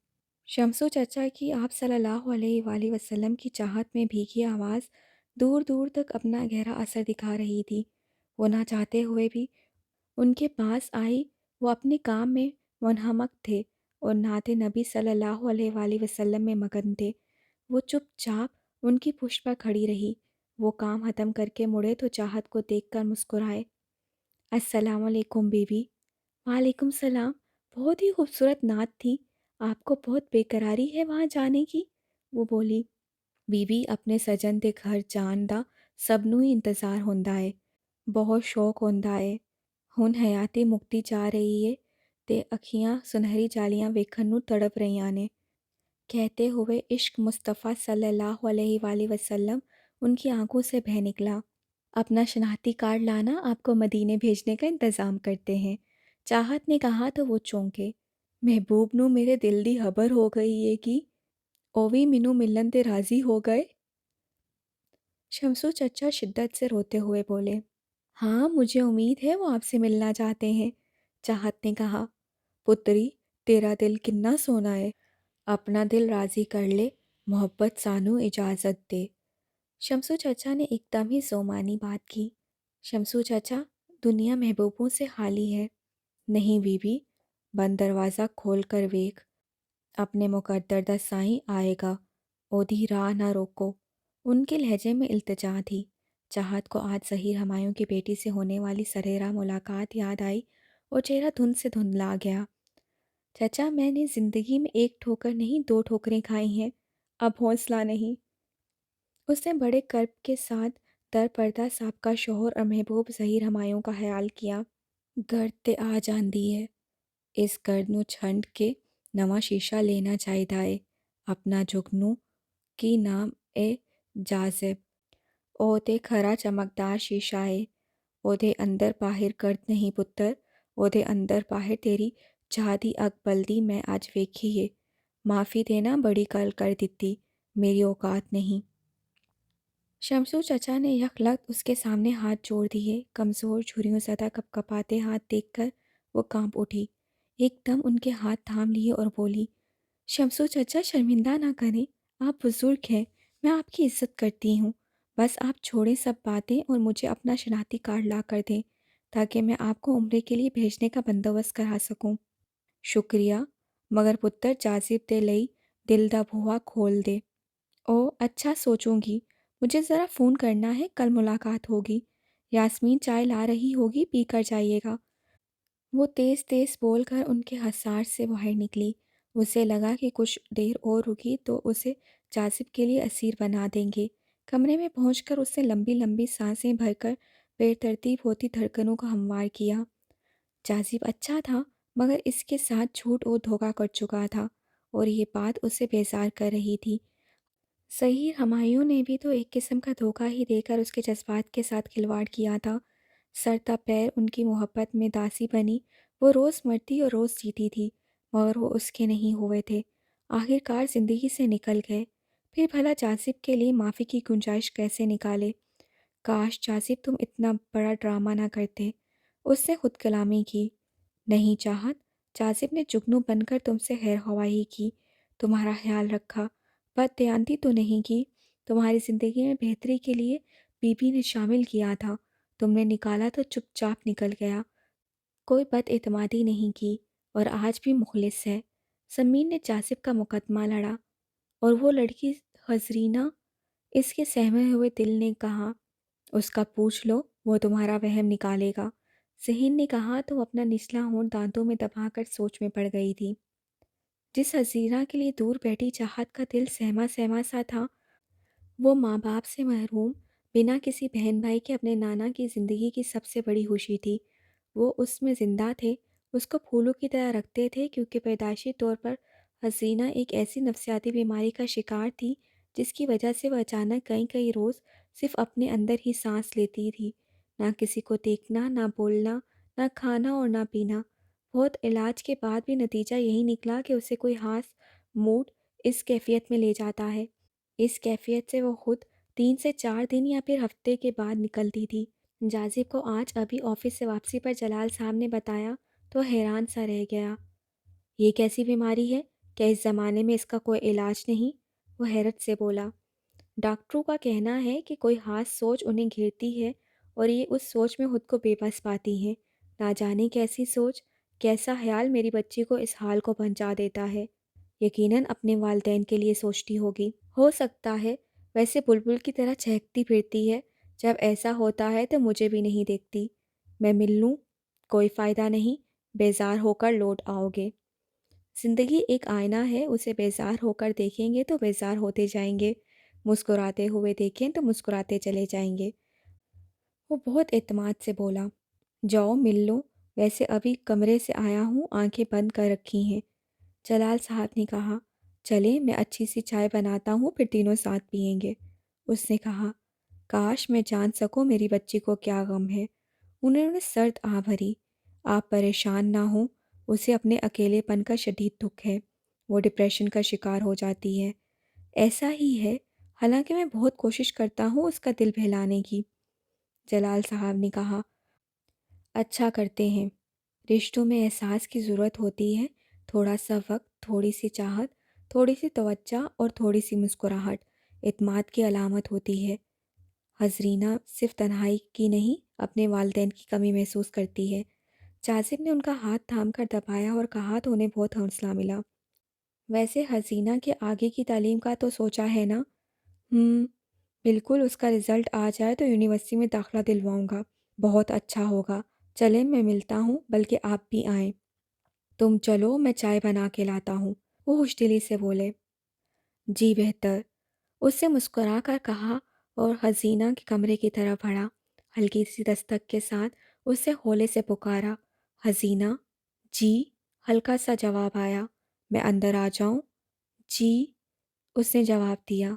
شمسو چچا کی آپ صلی اللہ علیہ وآلہ وسلم کی چاہت میں بھیگی آواز دور دور تک اپنا گہرا اثر دکھا رہی تھی۔ وہ نہ چاہتے ہوئے بھی ان کے پاس آئی۔ وہ اپنے کام میں منہمک تھے اور نعت نبی صلی اللہ علیہ وآلہ وسلم میں مگن تھے۔ وہ چپ چاپ ان کی پشت پر کھڑی رہی۔ وہ کام ختم کر کے مڑے تو چاہت کو دیکھ کر مسکرائے۔ السلام علیکم بی بی۔ وعلیکم السلام۔ بہت ہی خوبصورت نعت تھی۔ آپ کو بہت بے قراری ہے وہاں جانے کی؟ وہ بولی۔ بی بی، اپنے سجن دے گھر جان دا سب نوں ہی انتظار ہوندا ہے، بہت شوق ہوندا ہے۔ ہن حیاتی مکتی جا رہی ہے تے اکھیاں سنہری جالیاں ویکھن نوں تڑپ رہیاں نے۔ کہتے ہوئے عشق مصطفیٰ صلی اللہ علیہ وآلہ وسلم ان کی آنکھوں سے بہہ نکلا۔ اپنا شناختی کارڈ لانا، آپ کو مدینے بھیجنے کا انتظام کرتے ہیں۔ چاہت نے کہا تو وہ چونکے۔ محبوب نوں میرے دل دی خبر ہو گئی ہے کہ او وی مینوں ملن تے راضی ہو گئے۔ شمسو چچا شدت سے روتے ہوئے بولے۔ ہاں، مجھے امید ہے وہ آپ سے ملنا چاہتے ہیں۔ چاہت نے کہا، پتری، تیرا دل کنا سونا ہے، اپنا دل راضی کر لے، محبت سانو اجازت دے۔ شمسو چچا نے ایک دم ہی زومانی بات کی۔ شمسو چچا، دنیا محبوبوں سے خالی ہے۔ نہیں بی بی، بند دروازہ کھول کر ویکھ، اپنے مقدر دا سائیں آئے گا، او دی راہ نہ روکو۔ ان کے لہجے میں التجا تھی۔ چاہت کو آج ظہیر ہمایوں کی بیٹی سے ہونے والی سریرا ملاقات یاد آئی اور چہرہ دھند سے دھندلا گیا۔ چچا، میں نے زندگی میں ایک ٹھوکر نہیں 2 ٹھوکریں کھائی ہیں، اب حوصلہ نہیں۔ اس نے بڑے کرب کے ساتھ در پردہ سابقہ شوہر اور محبوب ظہیر ہمایوں کا خیال کیا۔ گرد تے آ جاندی ہے، اس گرد نوں چھنڈ کے نواں شیشہ لینا چاہیدا ہے۔ اپنا جگنوں کی نام اے جاذب، او تے کھرا چمکدار شیشہ ہے، او دے اندر باہر گرد نہیں پتر، او دے اندر باہر تیری چاہ دی اگ بلدی میں اج ویکھی ہے۔ معافی دینا، بڑی گل کر دتی، میری اوقات نہیں۔ شمسو چچا نے یک لخت اس کے سامنے ہاتھ جوڑ دیے۔ کمزور جھریوں زدہ کپ کپاتے ہاتھ دیکھ کر وہ کانپ اٹھی۔ ایک دم ان کے ہاتھ تھام لیے اور بولی، شمسو چچا، شرمندہ نہ کریں، آپ بزرگ ہیں، میں آپ کی عزت کرتی ہوں۔ بس آپ چھوڑیں سب باتیں اور مجھے اپنا شناختی کارڈ لا کر دیں تاکہ میں آپ کو عمرے کے لیے بھیجنے کا بندوبست کرا سکوں۔ شکریہ، مگر پتر جاذب دے لئی دل دا بھوا کھول دے۔ او اچھا، سوچوں گی، مجھے ذرا فون کرنا ہے، کل ملاقات ہوگی۔ یاسمین چائے لا رہی ہوگی، پی کر جائیے گا۔ وہ تیز تیز بول کر ان کے حصار سے باہر نکلی۔ اسے لگا کہ کچھ دیر اور رکی تو اسے جاذب کے لیے اسیر بنا دیں گے۔ کمرے میں پہنچ کر اس نے لمبی لمبی سانسیں بھر کر بے ترتیب ہوتی دھڑکنوں کو ہموار کیا۔ جاذب اچھا تھا، مگر اس کے ساتھ جھوٹ اور دھوکہ کر چکا تھا، اور یہ بات اسے بیزار کر رہی تھی۔ صحیح، ہمایوں نے بھی تو ایک قسم کا دھوکہ ہی دے کر اس کے جذبات کے ساتھ کھلواڑ کیا تھا۔ سر تا پیر ان کی محبت میں داسی بنی، وہ روز مرتی اور روز جیتی تھی، مگر وہ اس کے نہیں ہوئے تھے۔ آخر کار زندگی سے نکل گئے۔ پھر بھلا جاذب کے لیے معافی کی گنجائش کیسے نکالے؟ کاش جاذب تم اتنا بڑا ڈرامہ نہ کرتے، اس نے خود کلامی کی۔ نہیں چاہت، جاذب نے جگنو بن کر تم سے خیر خواہی کی، تمہارا خیال رکھا، بد دیانتی تو نہیں کی۔ تمہاری زندگی میں بہتری کے لیے بی بی نے شامل کیا تھا، تم نے نکالا تو چپ چاپ نکل گیا، کوئی بد اعتمادی نہیں کی، اور آج بھی مخلص ہے۔ سمین نے جاذب کا مقدمہ لڑا، اور وہ لڑکی حزرینہ، اس کے سہمے ہوئے دل نے کہا، اس کا پوچھ لو، وہ تمہارا وہم نکالے گا۔ ذہین نے کہا تو اپنا نچلا ہونٹ دانتوں میں دبا کر سوچ میں پڑ گئی تھی۔ جس حزیرہ کے لیے دور بیٹھی چاہت کا دل سہما سہما سا تھا، وہ ماں باپ سے محروم، بنا کسی بہن بھائی کے اپنے نانا کی زندگی کی سب سے بڑی خوشی تھی۔ وہ اس میں زندہ تھے، اس کو پھولوں کی طرح رکھتے تھے، کیونکہ پیدائشی طور پر حسینہ ایک ایسی نفسیاتی بیماری کا شکار تھی جس کی وجہ سے وہ اچانک کئی کئی روز صرف اپنے اندر ہی سانس لیتی تھی، نہ کسی کو دیکھنا، نہ بولنا، نہ کھانا اور نہ پینا۔ بہت علاج کے بعد بھی نتیجہ یہی نکلا کہ اسے کوئی خاص موڈ اس کیفیت میں لے جاتا ہے۔ اس کیفیت سے وہ خود 3 سے 4 دن یا پھر ہفتے کے بعد نکلتی تھی۔ جاذب کو آج ابھی آفس سے واپسی پر جلال صاحب نے بتایا تو حیران سا رہ گیا۔ یہ کیسی بیماری ہے؟ کیا اس زمانے میں اس کا کوئی علاج نہیں؟ وہ حیرت سے بولا۔ ڈاکٹروں کا کہنا ہے کہ کوئی خاص سوچ انہیں گھیرتی ہے اور یہ اس سوچ میں خود کو بے بس پاتی ہیں۔ نہ جانے کیسی سوچ، کیسا خیال میری بچی کو اس حال کو پہنچا دیتا ہے۔ یقیناً اپنے والدین کے لیے سوچتی ہوگی، ہو سکتا ہے، ویسے بلبل کی طرح چہکتی پھرتی ہے، جب ایسا ہوتا ہے تو مجھے بھی نہیں دیکھتی۔ میں مل لوں؟ کوئی فائدہ نہیں، بیزار ہو کر لوٹ آؤ گے۔ زندگی ایک آئینہ ہے، اسے بیزار ہو کر دیکھیں گے تو بیزار ہوتے جائیں گے، مسکراتے ہوئے دیکھیں تو مسکراتے چلے جائیں گے۔ وہ بہت اعتماد سے بولا۔ جاؤ مل لو، ویسے ابھی کمرے سے آیا ہوں، آنکھیں بند کر رکھی ہیں۔ جلال صاحب نے کہا، چلیں میں اچھی سی چائے بناتا ہوں، پھر تینوں ساتھ پئیں گے۔ اس نے کہا، کاش میں جان سکوں میری بچی کو کیا غم ہے۔ انہوں نے سرد آہ بھری۔ آپ پریشان نہ ہوں، اسے اپنے اکیلے پن کا شدید دکھ ہے، وہ ڈپریشن کا شکار ہو جاتی ہے۔ ایسا ہی ہے، حالانکہ میں بہت کوشش کرتا ہوں اس کا دل بہلانے کی۔ جلال صاحب نے کہا، اچھا کرتے ہیں، رشتوں میں احساس کی ضرورت ہوتی ہے، تھوڑا سا وقت، تھوڑی سی چاہت، تھوڑی سی توجہ اور تھوڑی سی مسکراہٹ اعتماد کی علامت ہوتی ہے۔ حزرینہ صرف تنہائی کی نہیں، اپنے والدین کی کمی محسوس کرتی ہے۔ جاذب نے ان کا ہاتھ تھام کر دبایا اور کہا تو انہیں بہت حوصلہ ملا۔ ویسے حزینہ کے آگے کی تعلیم کا تو سوچا ہے نا؟ بالکل، اس کا رزلٹ آ جائے تو یونیورسٹی میں داخلہ دلواؤں گا۔ بہت اچھا ہوگا، چلیں میں ملتا ہوں، بلکہ آپ بھی آئیں۔ تم چلو، میں چائے بنا کے لاتا ہوں، وہ خوش دلی سے بولے۔ جی بہتر، اس سے مسکرا کر کہا اور حزینہ کے کمرے کی طرف بڑھا۔ ہلکی سی دستک کے ساتھ اس سے ہولے سے پکارا، حزینہ۔ جی، ہلکا سا جواب آیا۔ میں اندر آ جاؤں؟ جی، اس نے جواب دیا۔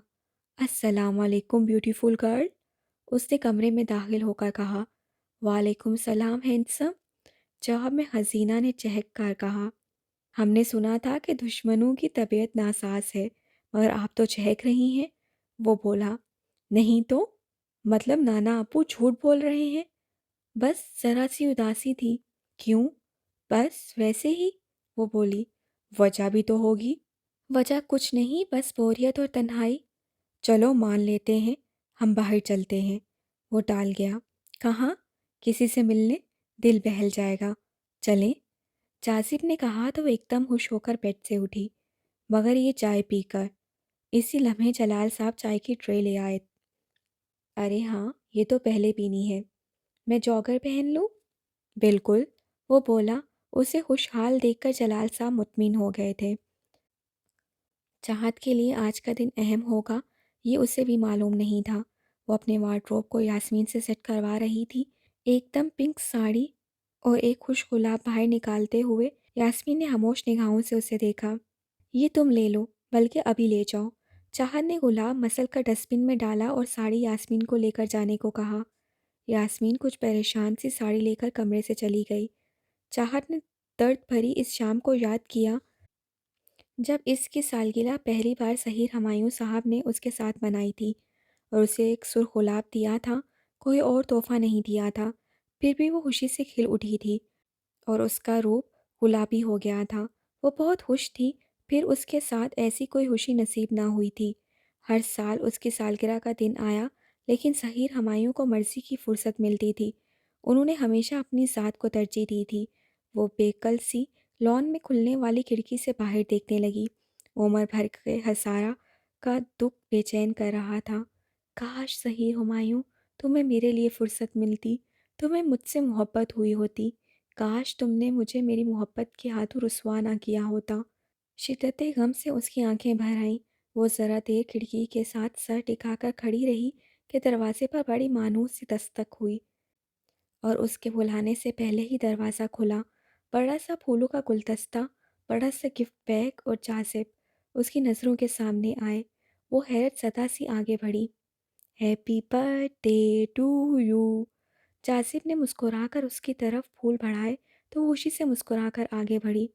السلام علیکم بیوٹیفل گرل، اس نے کمرے میں داخل ہو کر کہا۔ وعلیکم السلام ہینڈسم، جواب میں حزینہ نے چہک کر کہا۔ ہم نے سنا تھا کہ دشمنوں کی طبیعت ناساز ہے، مگر آپ تو چہک رہی ہیں، وہ بولا۔ نہیں تو، مطلب نانا ابو جھوٹ بول رہے ہیں؟ بس ذرا سی اداسی تھی۔ کیوں؟ بس ویسے ہی، وہ بولی۔ وجہ بھی تو ہوگی۔ وجہ کچھ نہیں، بس بوریت اور تنہائی۔ چلو مان لیتے ہیں، ہم باہر چلتے ہیں۔ وہ ٹال گیا۔ کہاں؟ کسی سے ملنے، دل بہل جائے گا، چلیں؟ جاذب نے کہا تو وہ ایک دم خوش ہو کر بیڈ سے اٹھی، مگر یہ چائے پی کر۔ اسی لمحے جلال صاحب چائے کی ٹرے لے آئے۔ ارے ہاں، یہ تو پہلے پینی ہے۔ میں جاگر پہن لوں؟ بالکل، وہ بولا۔ اسے خوشحال دیکھ کر جلال صاحب مطمئن ہو گئے تھے۔ چاہت کے لیے آج کا دن اہم ہوگا یہ اسے بھی معلوم نہیں تھا۔ وہ اپنے وارڈروب کو یاسمین سے سیٹ کروا رہی تھی۔ ایک دم پنک ساڑی اور ایک خوش گلاب باہر نکالتے ہوئے یاسمین نے خاموش نگاہوں سے اسے دیکھا۔ یہ تم لے لو، بلکہ ابھی لے جاؤ۔ چاہت نے گلاب مسل کر ڈسٹ بن میں ڈالا اور ساڑی یاسمین کو لے کر جانے کو کہا۔ یاسمین کچھ پریشان سی ساڑی لے کر کمرے سے چلی گئی۔ چاہت نے درد بھری اس شام کو یاد کیا جب اس کی سالگرہ پہلی بار سحیر ہمایوں صاحب نے اس کے ساتھ منائی تھی اور اسے ایک سرخ گلاب دیا تھا، کوئی اور تحفہ نہیں دیا تھا۔ پھر بھی وہ خوشی سے کھل اٹھی تھی اور اس کا روپ گلابی ہو گیا تھا۔ وہ بہت خوش تھی، پھر اس کے ساتھ ایسی کوئی خوشی نصیب نہ ہوئی تھی۔ ہر سال اس کی سالگرہ کا دن آیا، لیکن سحیر ہمایوں کو مرضی کی فرصت ملتی تھی۔ انہوں نے ہمیشہ اپنی ذات کو ترجیح دی تھی۔ وہ بے کل سی لان میں کھلنے والی کھڑکی سے باہر دیکھنے لگی۔ عمر بھر کے خسارہ کا دکھ بے چین کر رہا تھا۔ کاش سحیر ہمایوں، تمہیں میرے لیے فرصت ملتی، تمہیں مجھ سے محبت ہوئی ہوتی، کاش تم نے مجھے میری محبت کے ہاتھوں رسوا نہ کیا ہوتا۔ شدت غم سے اس کی آنکھیں بھر آئیں۔ وہ ذرا دیر کھڑکی کے ساتھ سر ٹکا کر کھڑی رہی کہ دروازے پر بڑی مانوس سی دستک ہوئی اور اس کے بلانے سے پہلے ہی دروازہ کھلا۔ بڑا سا پھولوں کا گلدستہ، بڑا سا گفٹ بیگ اور جازب اس کی نظروں کے سامنے آئے۔ وہ حیرت زدہ سی آگے بڑھی۔ Happy birthday to you. Jazib نے مسکرا کر اس کی طرف پھول بڑھائے تو وہ خوشی سے مسکرا کر آگے بڑھی۔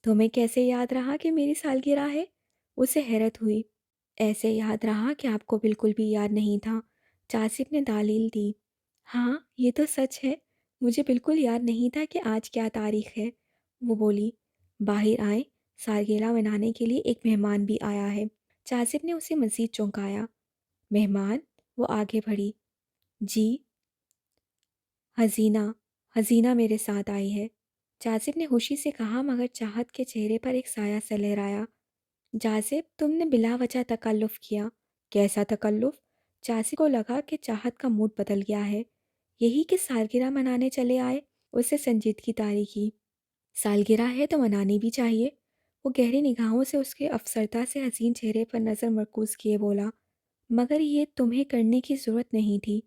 تمہیں کیسے یاد رہا کہ میری سالگرہ ہے؟ اسے حیرت ہوئی۔ ایسے یاد رہا کہ آپ کو بالکل بھی یاد نہیں تھا، جازب نے دلیل دی۔ ہاں یہ تو سچ ہے، مجھے بالکل یاد نہیں تھا کہ آج کیا تاریخ ہے، وہ بولی۔ باہر آئیں، سالگرہ منانے کے لیے ایک مہمان بھی آیا ہے۔ جازب نے اسے مزید چونکایا۔ مہمان؟ وہ آگے بڑھی۔ جی، حسینہ میرے ساتھ آئی ہے، جازب نے خوشی سے کہا، مگر چاہت کے چہرے پر ایک سایہ سا لہرایا۔ جازب، تم نے بلا وجہ تکلف کیا۔ کیسا تکلف؟ جازب کو لگا کہ چاہت کا موڈ بدل گیا ہے۔ یہی کہ سالگرہ منانے چلے آئے۔ اسے سنجیدگی طاری کی۔ سالگرہ ہے تو منانی بھی چاہیے۔ وہ گہری نگاہوں سے اس کے افسردہ سے حسین چہرے پر نظر مرکوز کیے بولا، مگر یہ تمہیں کرنے کی ضرورت نہیں تھی۔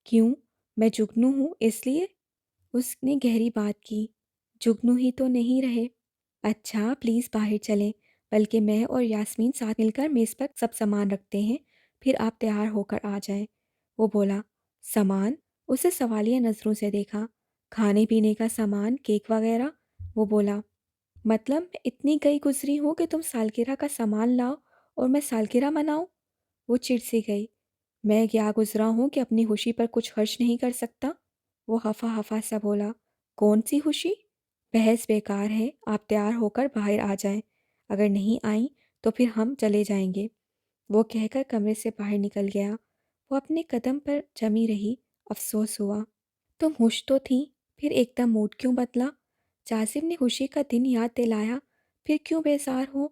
کیوں؟ میں جگنو ہوں اس لیے؟ اس نے گہری بات کی۔ جگنو ہی تو نہیں رہے۔ اچھا پلیز باہر چلیں، بلکہ میں اور یاسمین ساتھ مل کر میز پر سب سامان رکھتے ہیں، پھر آپ تیار ہو کر آ جائیں۔ وہ بولا۔ سامان؟ اسے سوالیہ نظروں سے دیکھا۔ کھانے پینے کا سامان، کیک وغیرہ؟ وہ بولا۔ مطلب میں اتنی گئی گزری ہوں کہ تم سالگرہ کا سامان لاؤ اور میں سالگرہ مناؤں؟ وہ چڑ سی گئی۔ میں کیا گزرا ہوں کہ اپنی خوشی پر کچھ خرچ نہیں کر سکتا؟ وہ ہفا ہفا سا بولا۔ کون سی خوشی؟ بحث بیکار ہے، آپ تیار ہو کر باہر آ جائیں، اگر نہیں آئیں تو پھر ہم چلے جائیں گے۔ وہ کہہ کر کمرے سے باہر نکل گیا۔ وہ اپنے قدم پر جمی رہی، افسوس ہوا۔ تم خوش تو تھیں، پھر ایک دم موڈ کیوں بدلا؟ جازب نے خوشی کا دن یاد دلایا۔ پھر کیوں بیزار ہو؟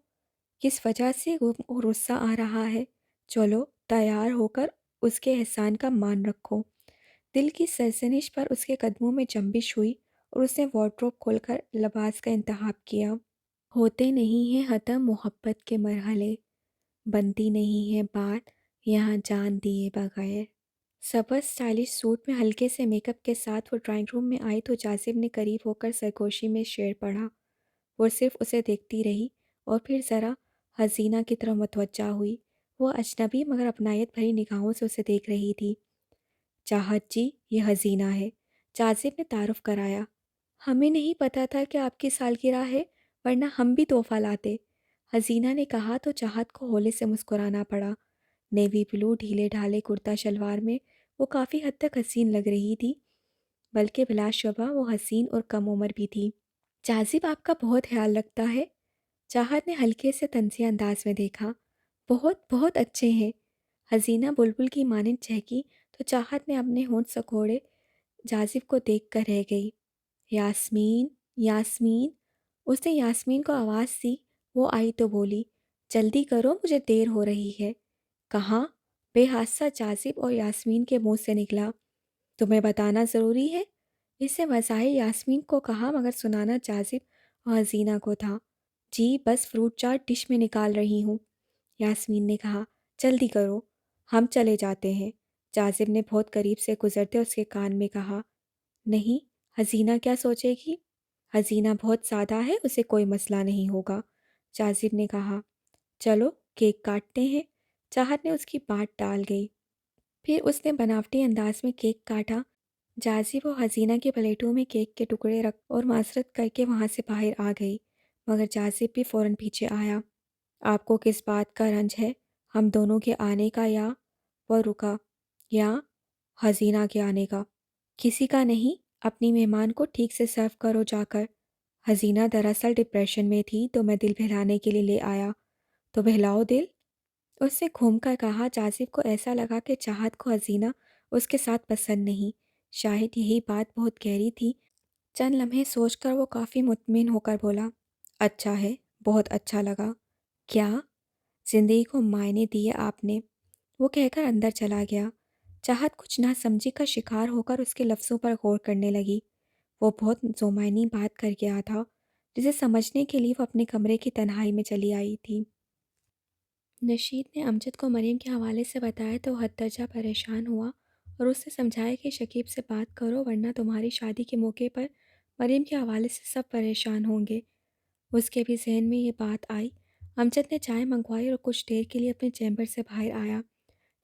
کس وجہ سے غم اور غصہ آ رہا ہے؟ چلو تیار ہو کر اس کے احسان کا مان رکھو۔ دل کی سرزنش پر اس کے قدموں میں جنبش ہوئی اور اس نے وارڈروب کھول کر لباس کا انتخاب کیا۔ ہوتے نہیں ہیں ختم محبت کے مرحلے، بنتی نہیں ہے بات یہاں جان دیے بغیر۔ سبز اسٹائلش سوٹ میں ہلکے سے میک اپ کے ساتھ وہ ڈرائنگ روم میں آئی تو جازب نے قریب ہو کر سرگوشی میں شعر پڑھا۔ وہ صرف اسے دیکھتی رہی اور پھر ذرا حسینہ کی طرف متوجہ ہوئی۔ وہ اجنبی مگر اپنائیت بھری نگاہوں سے اسے دیکھ رہی تھی۔ چاہت جی، یہ حسینہ ہے، جازب نے تعارف کرایا۔ ہمیں نہیں پتہ تھا کہ آپ کی سالگرہ ہے، ورنہ ہم بھی تحفہ لاتے، حسینہ نے کہا تو چاہت کو ہولے سے مسکرانا پڑا۔ نیوی بلو ڈھیلے ڈھالے کرتا شلوار میں وہ کافی حد تک حسین لگ رہی تھی، بلکہ بلا شبہ وہ حسین اور کم عمر بھی تھی۔ جازب آپ کا بہت خیال رکھتا ہے، چاہت نے ہلکے سے طنزیہ انداز میں دیکھا۔ بہت بہت اچھے ہیں، حسینہ بلبل کی مانند چہکی تو چاہت نے اپنے ہونٹ سکوڑے جازب کو دیکھ کر رہ گئی۔ یاسمین، یاسمین، اس نے یاسمین کو آواز دی۔ وہ آئی تو بولی، جلدی کرو مجھے دیر ہو رہی ہے۔ کہاں؟ بے حادثہ جازب اور یاسمین کے منہ سے نکلا۔ تمہیں بتانا ضروری ہے؟ اس سے وضاحت یاسمین کو کہا، مگر سنانا جازب اور حسینہ کو تھا۔ جی بس فروٹ چاٹ ڈش میں نکال رہی ہوں، یاسمین نے کہا۔ جلدی کرو، ہم چلے جاتے ہیں، جازب نے بہت قریب سے گزرتے اس کے کان میں کہا۔ نہیں، حسینہ کیا سوچے گی؟ حسینہ بہت سادہ ہے، اسے کوئی مسئلہ نہیں ہوگا، جازب نے کہا۔ چلو کیک کاٹتے ہیں، چاہت نے اس کی بات ٹال گئی۔ پھر اس نے بناوٹی انداز میں کیک کاٹا۔ جازب و حسینہ کی پلیٹوں میں کیک کے ٹکڑے رکھ اور معذرت کر کے وہاں سے باہر آ گئی، مگر جازب بھی فوراً پیچھے آیا۔ آپ کو کس بات کا رنج ہے؟ ہم دونوں کے آنے کا یا؟ وہ رکا۔ یا حسینہ کے آنے کا؟ کسی کا نہیں، اپنی مہمان کو ٹھیک سے سرو کرو جا کر۔ حسینہ دراصل ڈپریشن میں تھی تو میں دل بہلانے کے لیے لے آیا۔ تو بہلاؤ دل، اس نے گھوم کر کہا۔ جازب کو ایسا لگا کہ چاہت کو حسینہ اس کے ساتھ پسند نہیں، شاید یہی بات بہت گہری تھی۔ چند لمحے سوچ کر وہ کافی مطمئن ہو کر بولا، اچھا ہے، بہت اچھا لگا۔ کیا؟ زندگی کو معنی دیے آپ نے، وہ کہہ کر اندر چلا گیا۔ چاہت کچھ نہ سمجھی کا شکار ہو کر اس کے لفظوں پر غور کرنے لگی۔ وہ بہت ذومعنی بات کر گیا تھا، جسے سمجھنے کے لیے وہ اپنے کمرے کی تنہائی میں چلی آئی تھی۔ نشید نے امجد کو مریم کے حوالے سے بتایا تو وہ حد درجہ پریشان ہوا اور اس سے سمجھایا کہ شکیب سے بات کرو ورنہ تمہاری شادی کے موقع پر مریم کے حوالے سے سب پریشان ہوں گے۔ اس کے بھی ذہن میں یہ بات آئی۔ امجد نے چائے منگوائی اور کچھ دیر کے لیے اپنے چیمبر سے باہر آیا۔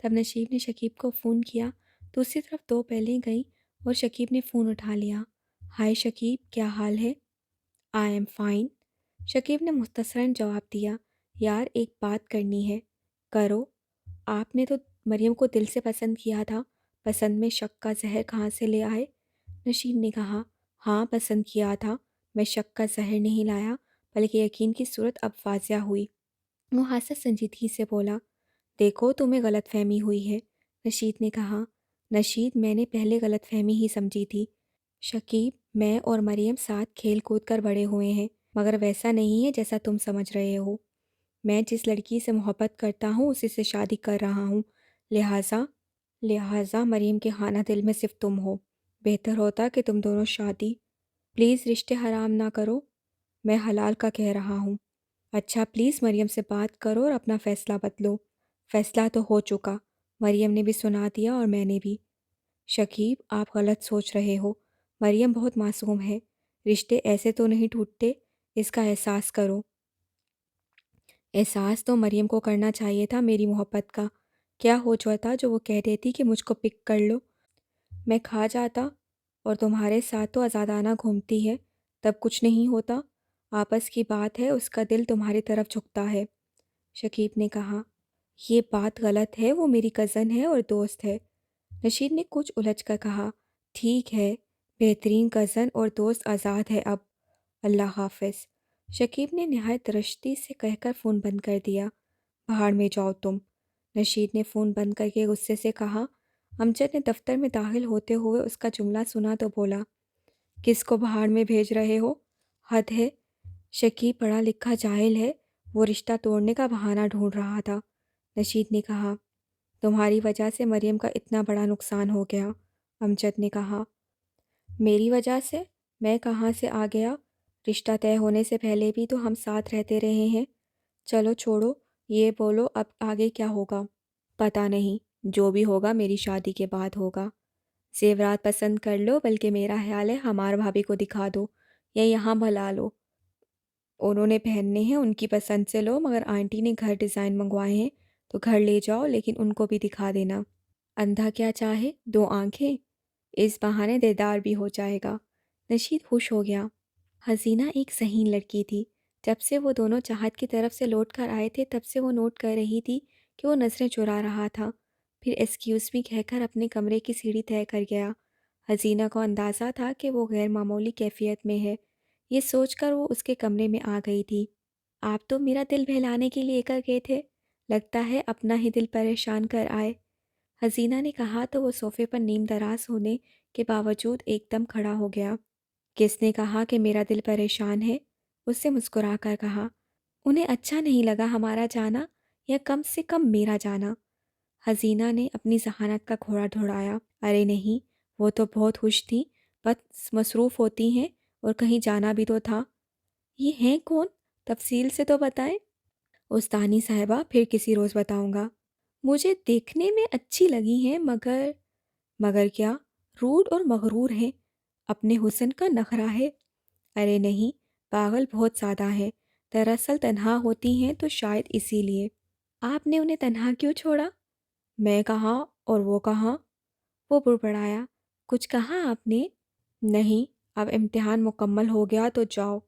تب نشید نے شکیب کو فون کیا۔ دوسری طرف دو بیلیں گئیں اور شکیب نے فون اٹھا لیا۔ ہائے شکیب، کیا حال ہے؟ آئی ایم فائن، شکیب نے مختصراً جواب دیا۔ یار ایک بات کرنی ہے۔ کرو۔ آپ نے تو مریم کو دل سے پسند کیا تھا، پسند میں شک کا زہر کہاں سے لے آئے؟ نشید نے کہا، ہاں پسند کیا تھا، میں شک کا زہر نہیں لایا، بلکہ یقین کی صورت اب واضح ہوئی۔ وہ حسب سنجیدگی سے بولا، دیکھو تمہیں غلط فہمی ہوئی ہے، نشید نے کہا۔ نشید، میں نے پہلے غلط فہمی ہی سمجھی تھی۔ شکیب، میں اور مریم ساتھ کھیل کود کر بڑے ہوئے ہیں، مگر ویسا نہیں ہے جیسا تم سمجھ رہے ہو۔ میں جس لڑکی سے محبت کرتا ہوں اسی سے شادی کر رہا ہوں، لہٰذا مریم کے خانہ دل میں صرف تم ہو۔ بہتر ہوتا کہ تم دونوں شادی، پلیز رشتے حرام نہ کرو، میں حلال کا کہہ رہا ہوں۔ اچھا پلیز مریم سے بات کرو اور اپنا فیصلہ بدلو۔ فیصلہ تو ہو چکا، مریم نے بھی سنا دیا اور میں نے بھی۔ شکیب، آپ غلط سوچ رہے ہو، مریم بہت معصوم ہے، رشتے ایسے تو نہیں ٹوٹتے، اس کا احساس کرو۔ احساس تو مریم کو کرنا چاہیے تھا میری محبت کا، کیا ہو جاتا جو وہ کہہ دیتی کہ مجھ کو پک کر لو، میں کھا جاتا، اور تمہارے ساتھ تو آزادانہ گھومتی ہے، تب کچھ نہیں ہوتا، آپس کی بات ہے، اس کا دل تمہاری طرف جھکتا ہے۔ شکیب نے کہا، یہ بات غلط ہے، وہ میری کزن ہے اور دوست ہے۔ نشید نے کچھ الجھ کر کہا، ٹھیک ہے، بہترین کزن اور دوست آزاد ہے اب، اللہ حافظ۔ شکیب نے نہایت رشتی سے کہہ کر فون بند کر دیا۔ بہاڑ میں جاؤ تم، نشید نے فون بند کر کے غصے سے کہا۔ امجد نے دفتر میں داخل ہوتے ہوئے اس کا جملہ سنا تو بولا، کس کو بہاڑ میں بھیج رہے ہو؟ حد ہے، شکیب پڑھا لکھا جاہل ہے، وہ رشتہ توڑنے کا بہانہ ڈھونڈ رہا تھا۔ نشید نے کہا، تمہاری وجہ سے مریم کا اتنا بڑا نقصان ہو گیا، امجد نے کہا۔ میری وجہ سے؟ میں کہاں سے آ گیا؟ رشتہ طے ہونے سے پہلے بھی تو ہم ساتھ رہتے رہے ہیں۔ چلو چھوڑو، یہ بولو اب آگے کیا ہوگا؟ پتہ نہیں، جو بھی ہوگا میری شادی کے بعد ہوگا۔ زیورات پسند کر لو، بلکہ میرا خیال ہے ہمار بھابھی کو دکھا دو یا یہاں بھلا لو، انہوں نے پہننے ہیں، ان کی پسند سے لو، مگر آنٹی نے گھر ڈیزائن منگوائے ہیں تو گھر لے جاؤ، لیکن ان کو بھی دکھا دینا۔ اندھا کیا چاہے، دو آنکھیں، اس بہانے دیدار بھی ہو جائے گا۔ نشید خوش ہو گیا۔ حسینہ ایک ذہین لڑکی تھی۔ جب سے وہ دونوں چاہت کی طرف سے لوٹ کر آئے تھے تب سے وہ نوٹ کر رہی تھی کہ وہ نظریں چرا رہا تھا، پھر ایکسکیوز می کہہ کر اپنے کمرے کی سیڑھی طے کر گیا۔ حسینہ کو اندازہ تھا کہ وہ غیر معمولی کیفیت میں ہے، یہ سوچ کر وہ اس کے کمرے میں آ گئی تھی۔ آپ تو میرا دل بہلانے کے لیے کر گئے تھے، لگتا ہے اپنا ہی دل پریشان کر آئے، حسینہ نے کہا تو وہ صوفے پر نیم دراز ہونے کے باوجود ایک دم کھڑا ہو گیا۔ کس نے کہا کہ میرا دل پریشان ہے؟ اس سے مسکرا کر کہا، انہیں اچھا نہیں لگا ہمارا جانا، یا کم سے کم میرا جانا؟ حسینہ نے اپنی ذہانت کا گھوڑا دوڑایا، ارے نہیں، وہ تو بہت خوش تھیں، بس مصروف ہوتی ہیں اور کہیں جانا بھی تو تھا۔ یہ ہیں کون؟ تفصیل سے تو بتائیں۔ استانی صاحبہ پھر کسی روز بتاؤں گا۔ مجھے دیکھنے میں اچھی لگی ہیں مگر کیا؟ روڈ اور مغرور ہیں، اپنے حسن کا نخرہ ہے۔ ارے نہیں، پاگل بہت سادہ ہے، دراصل تنہا ہوتی ہیں تو شاید اسی لیے۔ آپ نے انہیں تنہا کیوں چھوڑا؟ میں کہاں اور وہ کہاں؟ وہ بڑبڑایا۔ کچھ کہا آپ نے؟ نہیں، اب امتحان مکمل ہو گیا تو جاؤ۔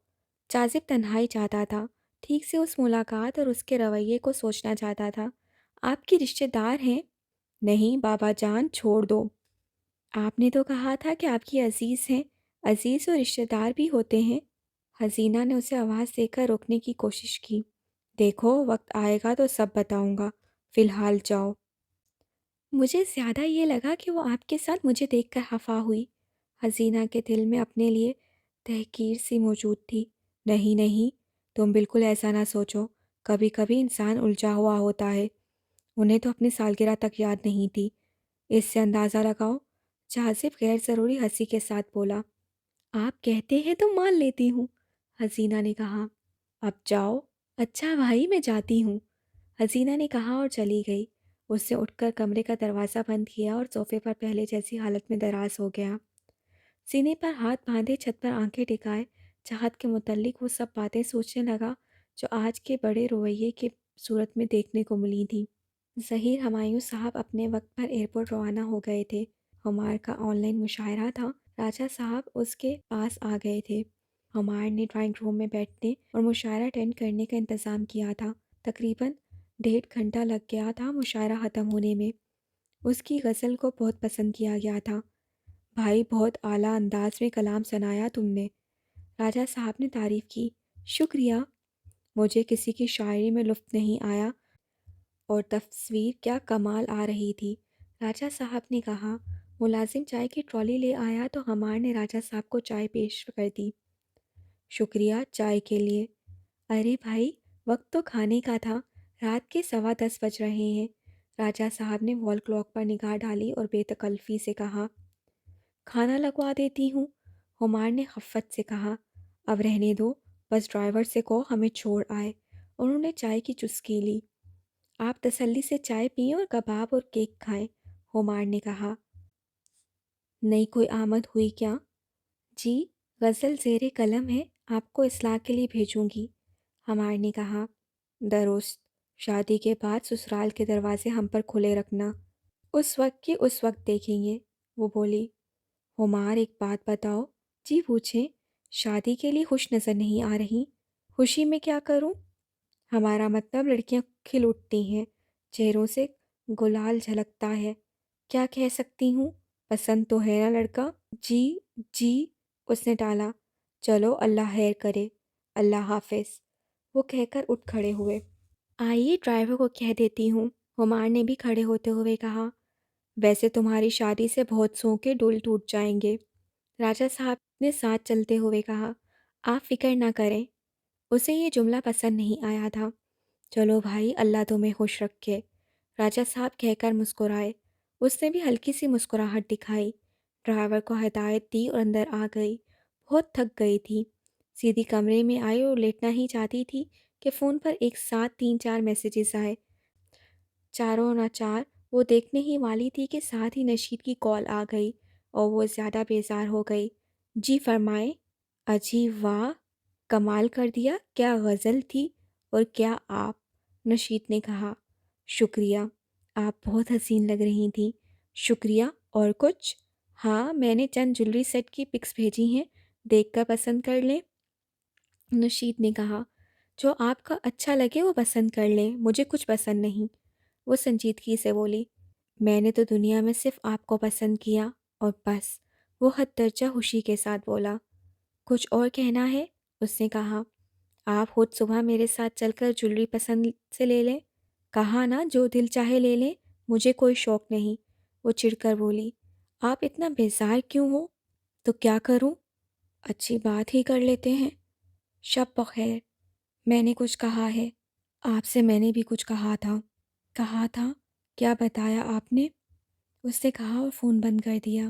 جازب تنہائی چاہتا تھا، ٹھیک سے اس ملاقات اور اس کے رویے کو سوچنا چاہتا تھا۔ آپ کی رشتہ دار ہیں؟ نہیں بابا جان، چھوڑ دو۔ آپ نے تو کہا تھا کہ آپ کی عزیز ہیں۔ عزیز اور رشتہ دار بھی ہوتے ہیں۔ حسینہ نے اسے آواز دے کر روکنے کی کوشش کی۔ دیکھو، وقت آئے گا تو سب بتاؤں گا، فی الحال جاؤ۔ مجھے زیادہ یہ لگا کہ وہ آپ کے ساتھ مجھے دیکھ کر خفا ہوئی۔ حسینہ کے دل میں اپنے لیے تحقیر سی موجود تھی۔ نہیں نہیں، تم بالکل ایسا نہ سوچو، کبھی کبھی انسان الجھا ہوا ہوتا ہے۔ انہیں تو اپنی سالگرہ تک یاد نہیں تھی، اس سے اندازہ لگاؤ۔ جازب غیر ضروری ہنسی کے ساتھ بولا۔ آپ کہتے ہیں تو مان لیتی ہوں، حسینہ نے کہا۔ اب جاؤ۔ اچھا بھائی، میں جاتی ہوں، حسینہ نے کہا اور چلی گئی۔ اس سے اٹھ کر کمرے کا دروازہ بند کیا اور صوفے پر پہلے جیسی حالت میں دراز ہو گیا۔ سینے پر ہاتھ باندھے چھت پر آنکھیں ٹکائے چاہت کے متعلق وہ سب باتیں سوچنے لگا جو آج کے بڑے رویے کی صورت میں دیکھنے کو ملی تھیں۔ ظہیر ہمایوں صاحب اپنے وقت پر ایئرپورٹ روانہ ہو گئے تھے۔ ہمار کا آن لائن مشاعرہ تھا، راجہ صاحب اس کے پاس آ گئے تھے۔ ہمار نے ڈرائنگ روم میں بیٹھنے اور مشاعرہ اٹینڈ کرنے کا انتظام کیا تھا۔ تقریباً 1.5 گھنٹہ لگ گیا تھا مشاعرہ ختم ہونے میں۔ اس کی غزل کو بہت پسند کیا گیا تھا۔ بھائی، بہت اعلیٰ انداز میں کلام سنایا تم نے، راجہ صاحب نے تعریف کی۔ شکریہ، مجھے کسی کی شاعری میں لطف نہیں آیا، اور تصویر کیا کمال آ رہی تھی، راجہ صاحب نے کہا۔ ملازم چائے کی ٹرالی لے آیا تو ہمار نے راجہ صاحب کو چائے پیش کر دی۔ شکریہ چائے کے لیے۔ ارے بھائی، وقت تو کھانے کا تھا، رات کے 10:15 بج رہے ہیں، راجہ صاحب نے وال کلاک پر نگاہ ڈالی اور بے تکلفی سے کہا۔ کھانا لگوا دیتی ہوں، ہمار نے خفت سے کہا۔ اب رہنے دو، بس ڈرائیور سے کہو ہمیں چھوڑ آئے۔ انہوں نے چائے کی چسکی لی۔ آپ تسلی سے چائے پئیں اور کباب اور کیک کھائیں، ہمار نے کہا۔ نئی کوئی آمد ہوئی کیا؟ جی، غزل زیر قلم ہے، آپ کو اصلاح کے لیے بھیجوں گی، ہمار نے کہا۔ درست، شادی کے بعد سسرال کے دروازے ہم پر کھلے رکھنا، اس وقت کی اس وقت دیکھیں گے، وہ بولی۔ ہمار ایک بات بتاؤ۔ جی پوچھیں۔ شادی کے لیے خوش نظر نہیں آ رہی۔ خوشی میں کیا کروں؟ ہمارا مطلب لڑکیاں کھل اٹھتی ہیں، چہروں سے گلال جھلکتا ہے، کیا کہہ سکتی ہوں؟ پسند تو ہے نا لڑکا؟ جی جی، اس نے ٹالا۔ چلو اللہ خیر کرے، اللہ حافظ، وہ کہہ کر اٹھ کھڑے ہوئے۔ آئیے ڈرائیور کو کہہ دیتی ہوں، ہمار نے بھی کھڑے ہوتے ہوئے کہا۔ ویسے تمہاری شادی سے بہت سوں کے ڈول ٹوٹ جائیں گے، راجہ صاحب نے ساتھ چلتے ہوئے کہا۔ آپ فکر نہ کریں، اسے یہ جملہ پسند نہیں آیا تھا۔ چلو بھائی، اللہ تمہیں خوش رکھے، راجہ صاحب کہہ کر مسکرائے۔ اس نے بھی ہلکی سی مسکراہٹ دکھائی، ڈرائیور کو ہدایت دی اور اندر آ گئی۔ بہت تھک گئی تھی، سیدھی کمرے میں آئی اور لیٹنا ہی چاہتی تھی کہ فون پر ایک ساتھ 3-4 میسیجز آئے۔ چاروں ناچار وہ دیکھنے ہی والی تھی کہ ساتھ ہی نشید کی کال آ گئی اور وہ زیادہ بیزار ہو گئی۔ جی فرمائیں۔ اجی واہ، کمال کر دیا، کیا غزل تھی اور کیا آپ، نشید نے کہا۔ شکریہ، آپ بہت حسین لگ رہی تھیں۔ شکریہ، اور کچھ؟ ہاں، میں نے چند جویلری سیٹ کی پکس بھیجی ہیں، دیکھ کر پسند کر لیں، نشید نے کہا۔ جو آپ کا اچھا لگے وہ پسند کر لیں، مجھے کچھ پسند نہیں، وہ سنجیدگی سے بولی۔ میں نے تو دنیا میں صرف آپ کو پسند کیا اور بس، وہ حد درجہ خوشی کے ساتھ بولا۔ کچھ اور کہنا ہے؟ اس نے کہا۔ آپ خود صبح میرے ساتھ چل کر جویلری پسند سے لے لیں، کہا نا جو دل چاہے لے لیں، مجھے کوئی شوق نہیں، وہ چڑ کر بولی۔ آپ اتنا بیزار کیوں ہو؟ تو کیا کروں؟ اچھی بات ہی کر لیتے ہیں۔ شب بخیر، میں نے کچھ کہا ہے، آپ سے میں نے بھی کچھ کہا تھا۔ کہا تھا؟ کیا بتایا آپ نے؟ اس نے کہا اور فون بند کر دیا۔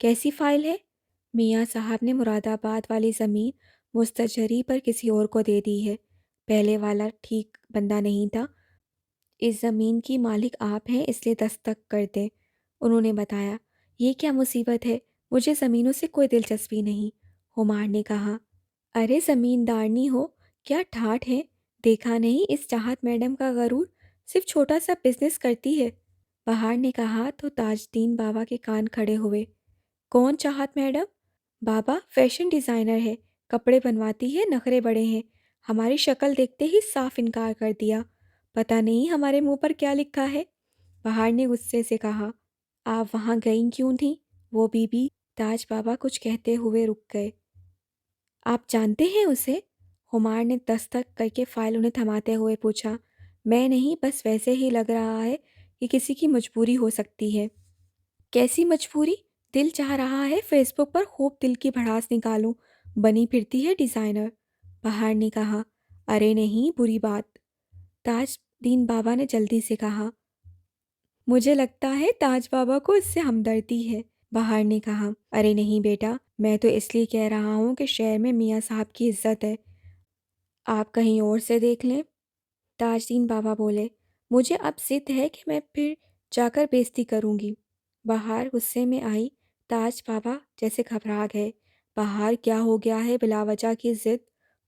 کیسی فائل ہے؟ میاں صاحب نے مراد آباد والی زمین مستجری پر کسی اور کو دے دی ہے۔ پہلے والا ٹھیک بندہ نہیں تھا۔ اس زمین کی مالک آپ ہیں، اس لیے دستخط کر دیں۔ انہوں نے بتایا۔ یہ کیا مصیبت ہے؟ مجھے زمینوں سے کوئی دلچسپی نہیں، ہمار نے کہا۔ ارے زمیندارنی ہو، کیا ٹھاٹھ ہے؟ دیکھا نہیں اس چاہت میڈم کا غرور؟ صرف چھوٹا سا بزنس کرتی ہے، بہار نے کہا تو تاج دین بابا کے کان کھڑے ہوئے۔ کون چاہت میڈم؟ بابا فیشن ڈیزائنر ہے، کپڑے بنواتی ہے، نخرے بڑے ہیں۔ ہماری شکل دیکھتے ہی صاف انکار کر دیا۔ پتہ نہیں ہمارے منہ پر کیا لکھا ہے؟ بہار نے غصے سے کہا۔ آپ وہاں گئیں کیوں تھیں؟ وہ بی بی تاج بابا کچھ کہتے ہوئے رک گئے۔ آپ جانتے ہیں اسے؟ ہمار نے دستخط کر کے فائل انہیں تھماتے ہوئے پوچھا۔ میں نہیں، بس ویسے ہی لگ رہا ہے کہ کسی کی مجبوری ہو سکتی ہے۔ کیسی مجبوری؟ دل چاہ رہا ہے فیس بک پر خوب دل کی بھڑاس نکالوں، بنی پھرتی ہے ڈیزائنر، بہار نے کہا۔ ارے نہیں، بری بات، تاج دین بابا نے جلدی سے کہا۔ مجھے لگتا ہے تاج بابا کو اس سے ہمدردی ہے، بہار نے کہا۔ ارے نہیں بیٹا، میں تو اس لیے کہہ رہا ہوں کہ شہر میں میاں صاحب کی عزت ہے، آپ کہیں اور سے دیکھ لیں، تاج دین بابا بولے۔ مجھے اب ضد ہے کہ میں پھر جا کر بےزتی کروں گی، بہار غصے میں آئی۔ تاج بابا جیسے گھبرا گئے۔ بہار کیا ہو گیا ہے بلا وجہ کی ضد؟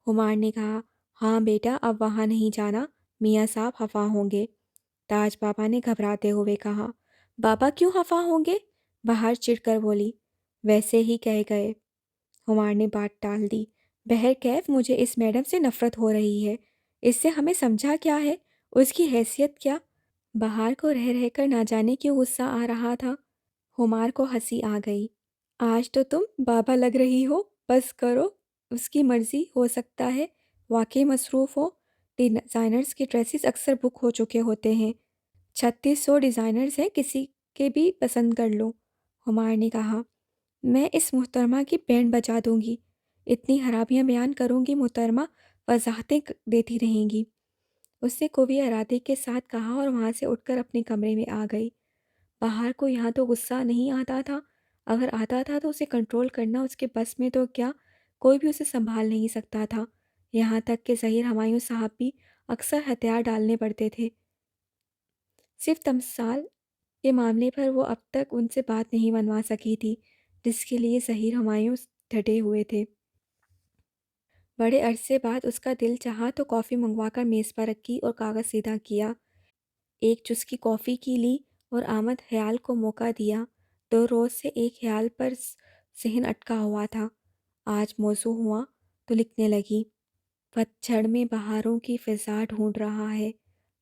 ہمار نے کہا۔ ہاں بیٹا، اب وہاں نہیں جانا، میاں صاحب خفا ہوں گے، تاج بابا نے گھبراتے ہوئے کہا۔ بابا کیوں خفا ہوں گے؟ بہار چڑھ کر بولی۔ ویسے ہی کہہ گئے، ہمار نے بات ٹال دی۔ بہرکیف مجھے اس میڈم سے نفرت ہو رہی ہے، اس سے ہمیں سمجھا کیا ہے، اس کی حیثیت کیا؟ بہار کو رہ رہ کر نہ جانے کیوں غصہ آ رہا تھا۔ ہمار کو ہنسی آ گئی۔ آج تو تم بابا لگ رہی ہو، بس کرو، اس کی مرضی، ہو سکتا ہے واقعی مصروف ہو، ڈیزائنرز کے ڈریسز اکثر بک ہو چکے ہوتے ہیں، 3600 ڈیزائنرز ہیں، کسی کے بھی پسند کر لو، ہمار نے کہا۔ میں اس محترمہ کی بینڈ بجا دوں گی، اتنی خرابیاں بیان کروں گی محترمہ وضاحتیں دیتی رہیں گی، اس نے قوی ارادے کے ساتھ کہا اور وہاں سے اٹھ کر اپنے کمرے میں آ گئی۔ بہار کو یہاں تو غصہ نہیں آتا تھا، اگر آتا تھا تو اسے کنٹرول کرنا اس کے بس میں تو کیا، کوئی بھی اسے سنبھال نہیں سکتا تھا، یہاں تک کہ ظہیر ہمایوں صاحب بھی اکثر ہتھیار ڈالنے پڑتے تھے۔ صرف تمثال کے معاملے پر وہ اب تک ان سے بات نہیں بنوا سکی تھی، جس کے لیے ظہیر ہمایوں ڈٹے ہوئے تھے۔ بڑے عرصے بعد اس کا دل چاہا تو کافی منگوا کر میز پر رکھی اور کاغذ سیدھا کیا، ایک چسکی کافی کی لی اور آمد خیال کو موقع دیا۔ 2 روز سے ایک خیال پر ذہن اٹکا ہوا تھا، آج موزوں ہوا تو لکھنے لگی۔ پتجھڑ میں بہاروں کی فضا ڈھونڈ رہا ہے،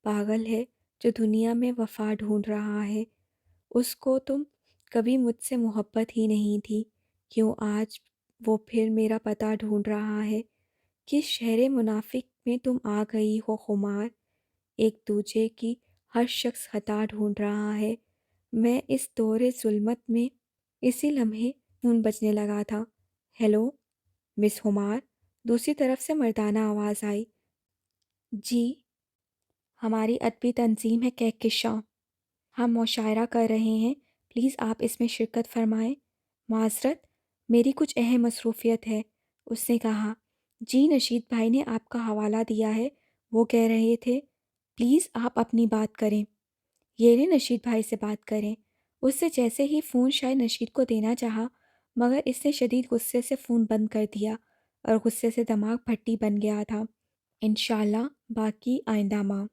پاگل ہے جو دنیا میں وفا ڈھونڈ رہا ہے، اس کو تم کبھی مجھ سے محبت ہی نہیں تھی، کیوں آج وہ پھر میرا پتہ ڈھونڈ رہا ہے، کس شہر منافق میں تم آ گئی ہو خمار، ایک دوجے کی ہر شخص خطا ڈھونڈ رہا ہے، میں اس دور ظلمت میں۔ اسی لمحے فون بجنے لگا تھا۔ ہیلو مس ہمار، دوسری طرف سے مردانہ آواز آئی۔ جی، ہماری ادبی تنظیم ہے کہکشاں، ہم مشاعرہ کر رہے ہیں، پلیز آپ اس میں شرکت فرمائیں۔ معذرت، میری کچھ اہم مصروفیت ہے، اس نے کہا۔ جی نشید بھائی نے آپ کا حوالہ دیا ہے، وہ کہہ رہے تھے، پلیز آپ اپنی بات کریں۔ یہ لیں نشید بھائی سے بات کریں۔ اس سے جیسے ہی فون شاید نشید کو دینا چاہا، مگر اس نے شدید غصے سے فون بند کر دیا اور غصے سے دماغ بھٹی بن گیا تھا۔ انشاءاللہ باقی آئندہ ماہ۔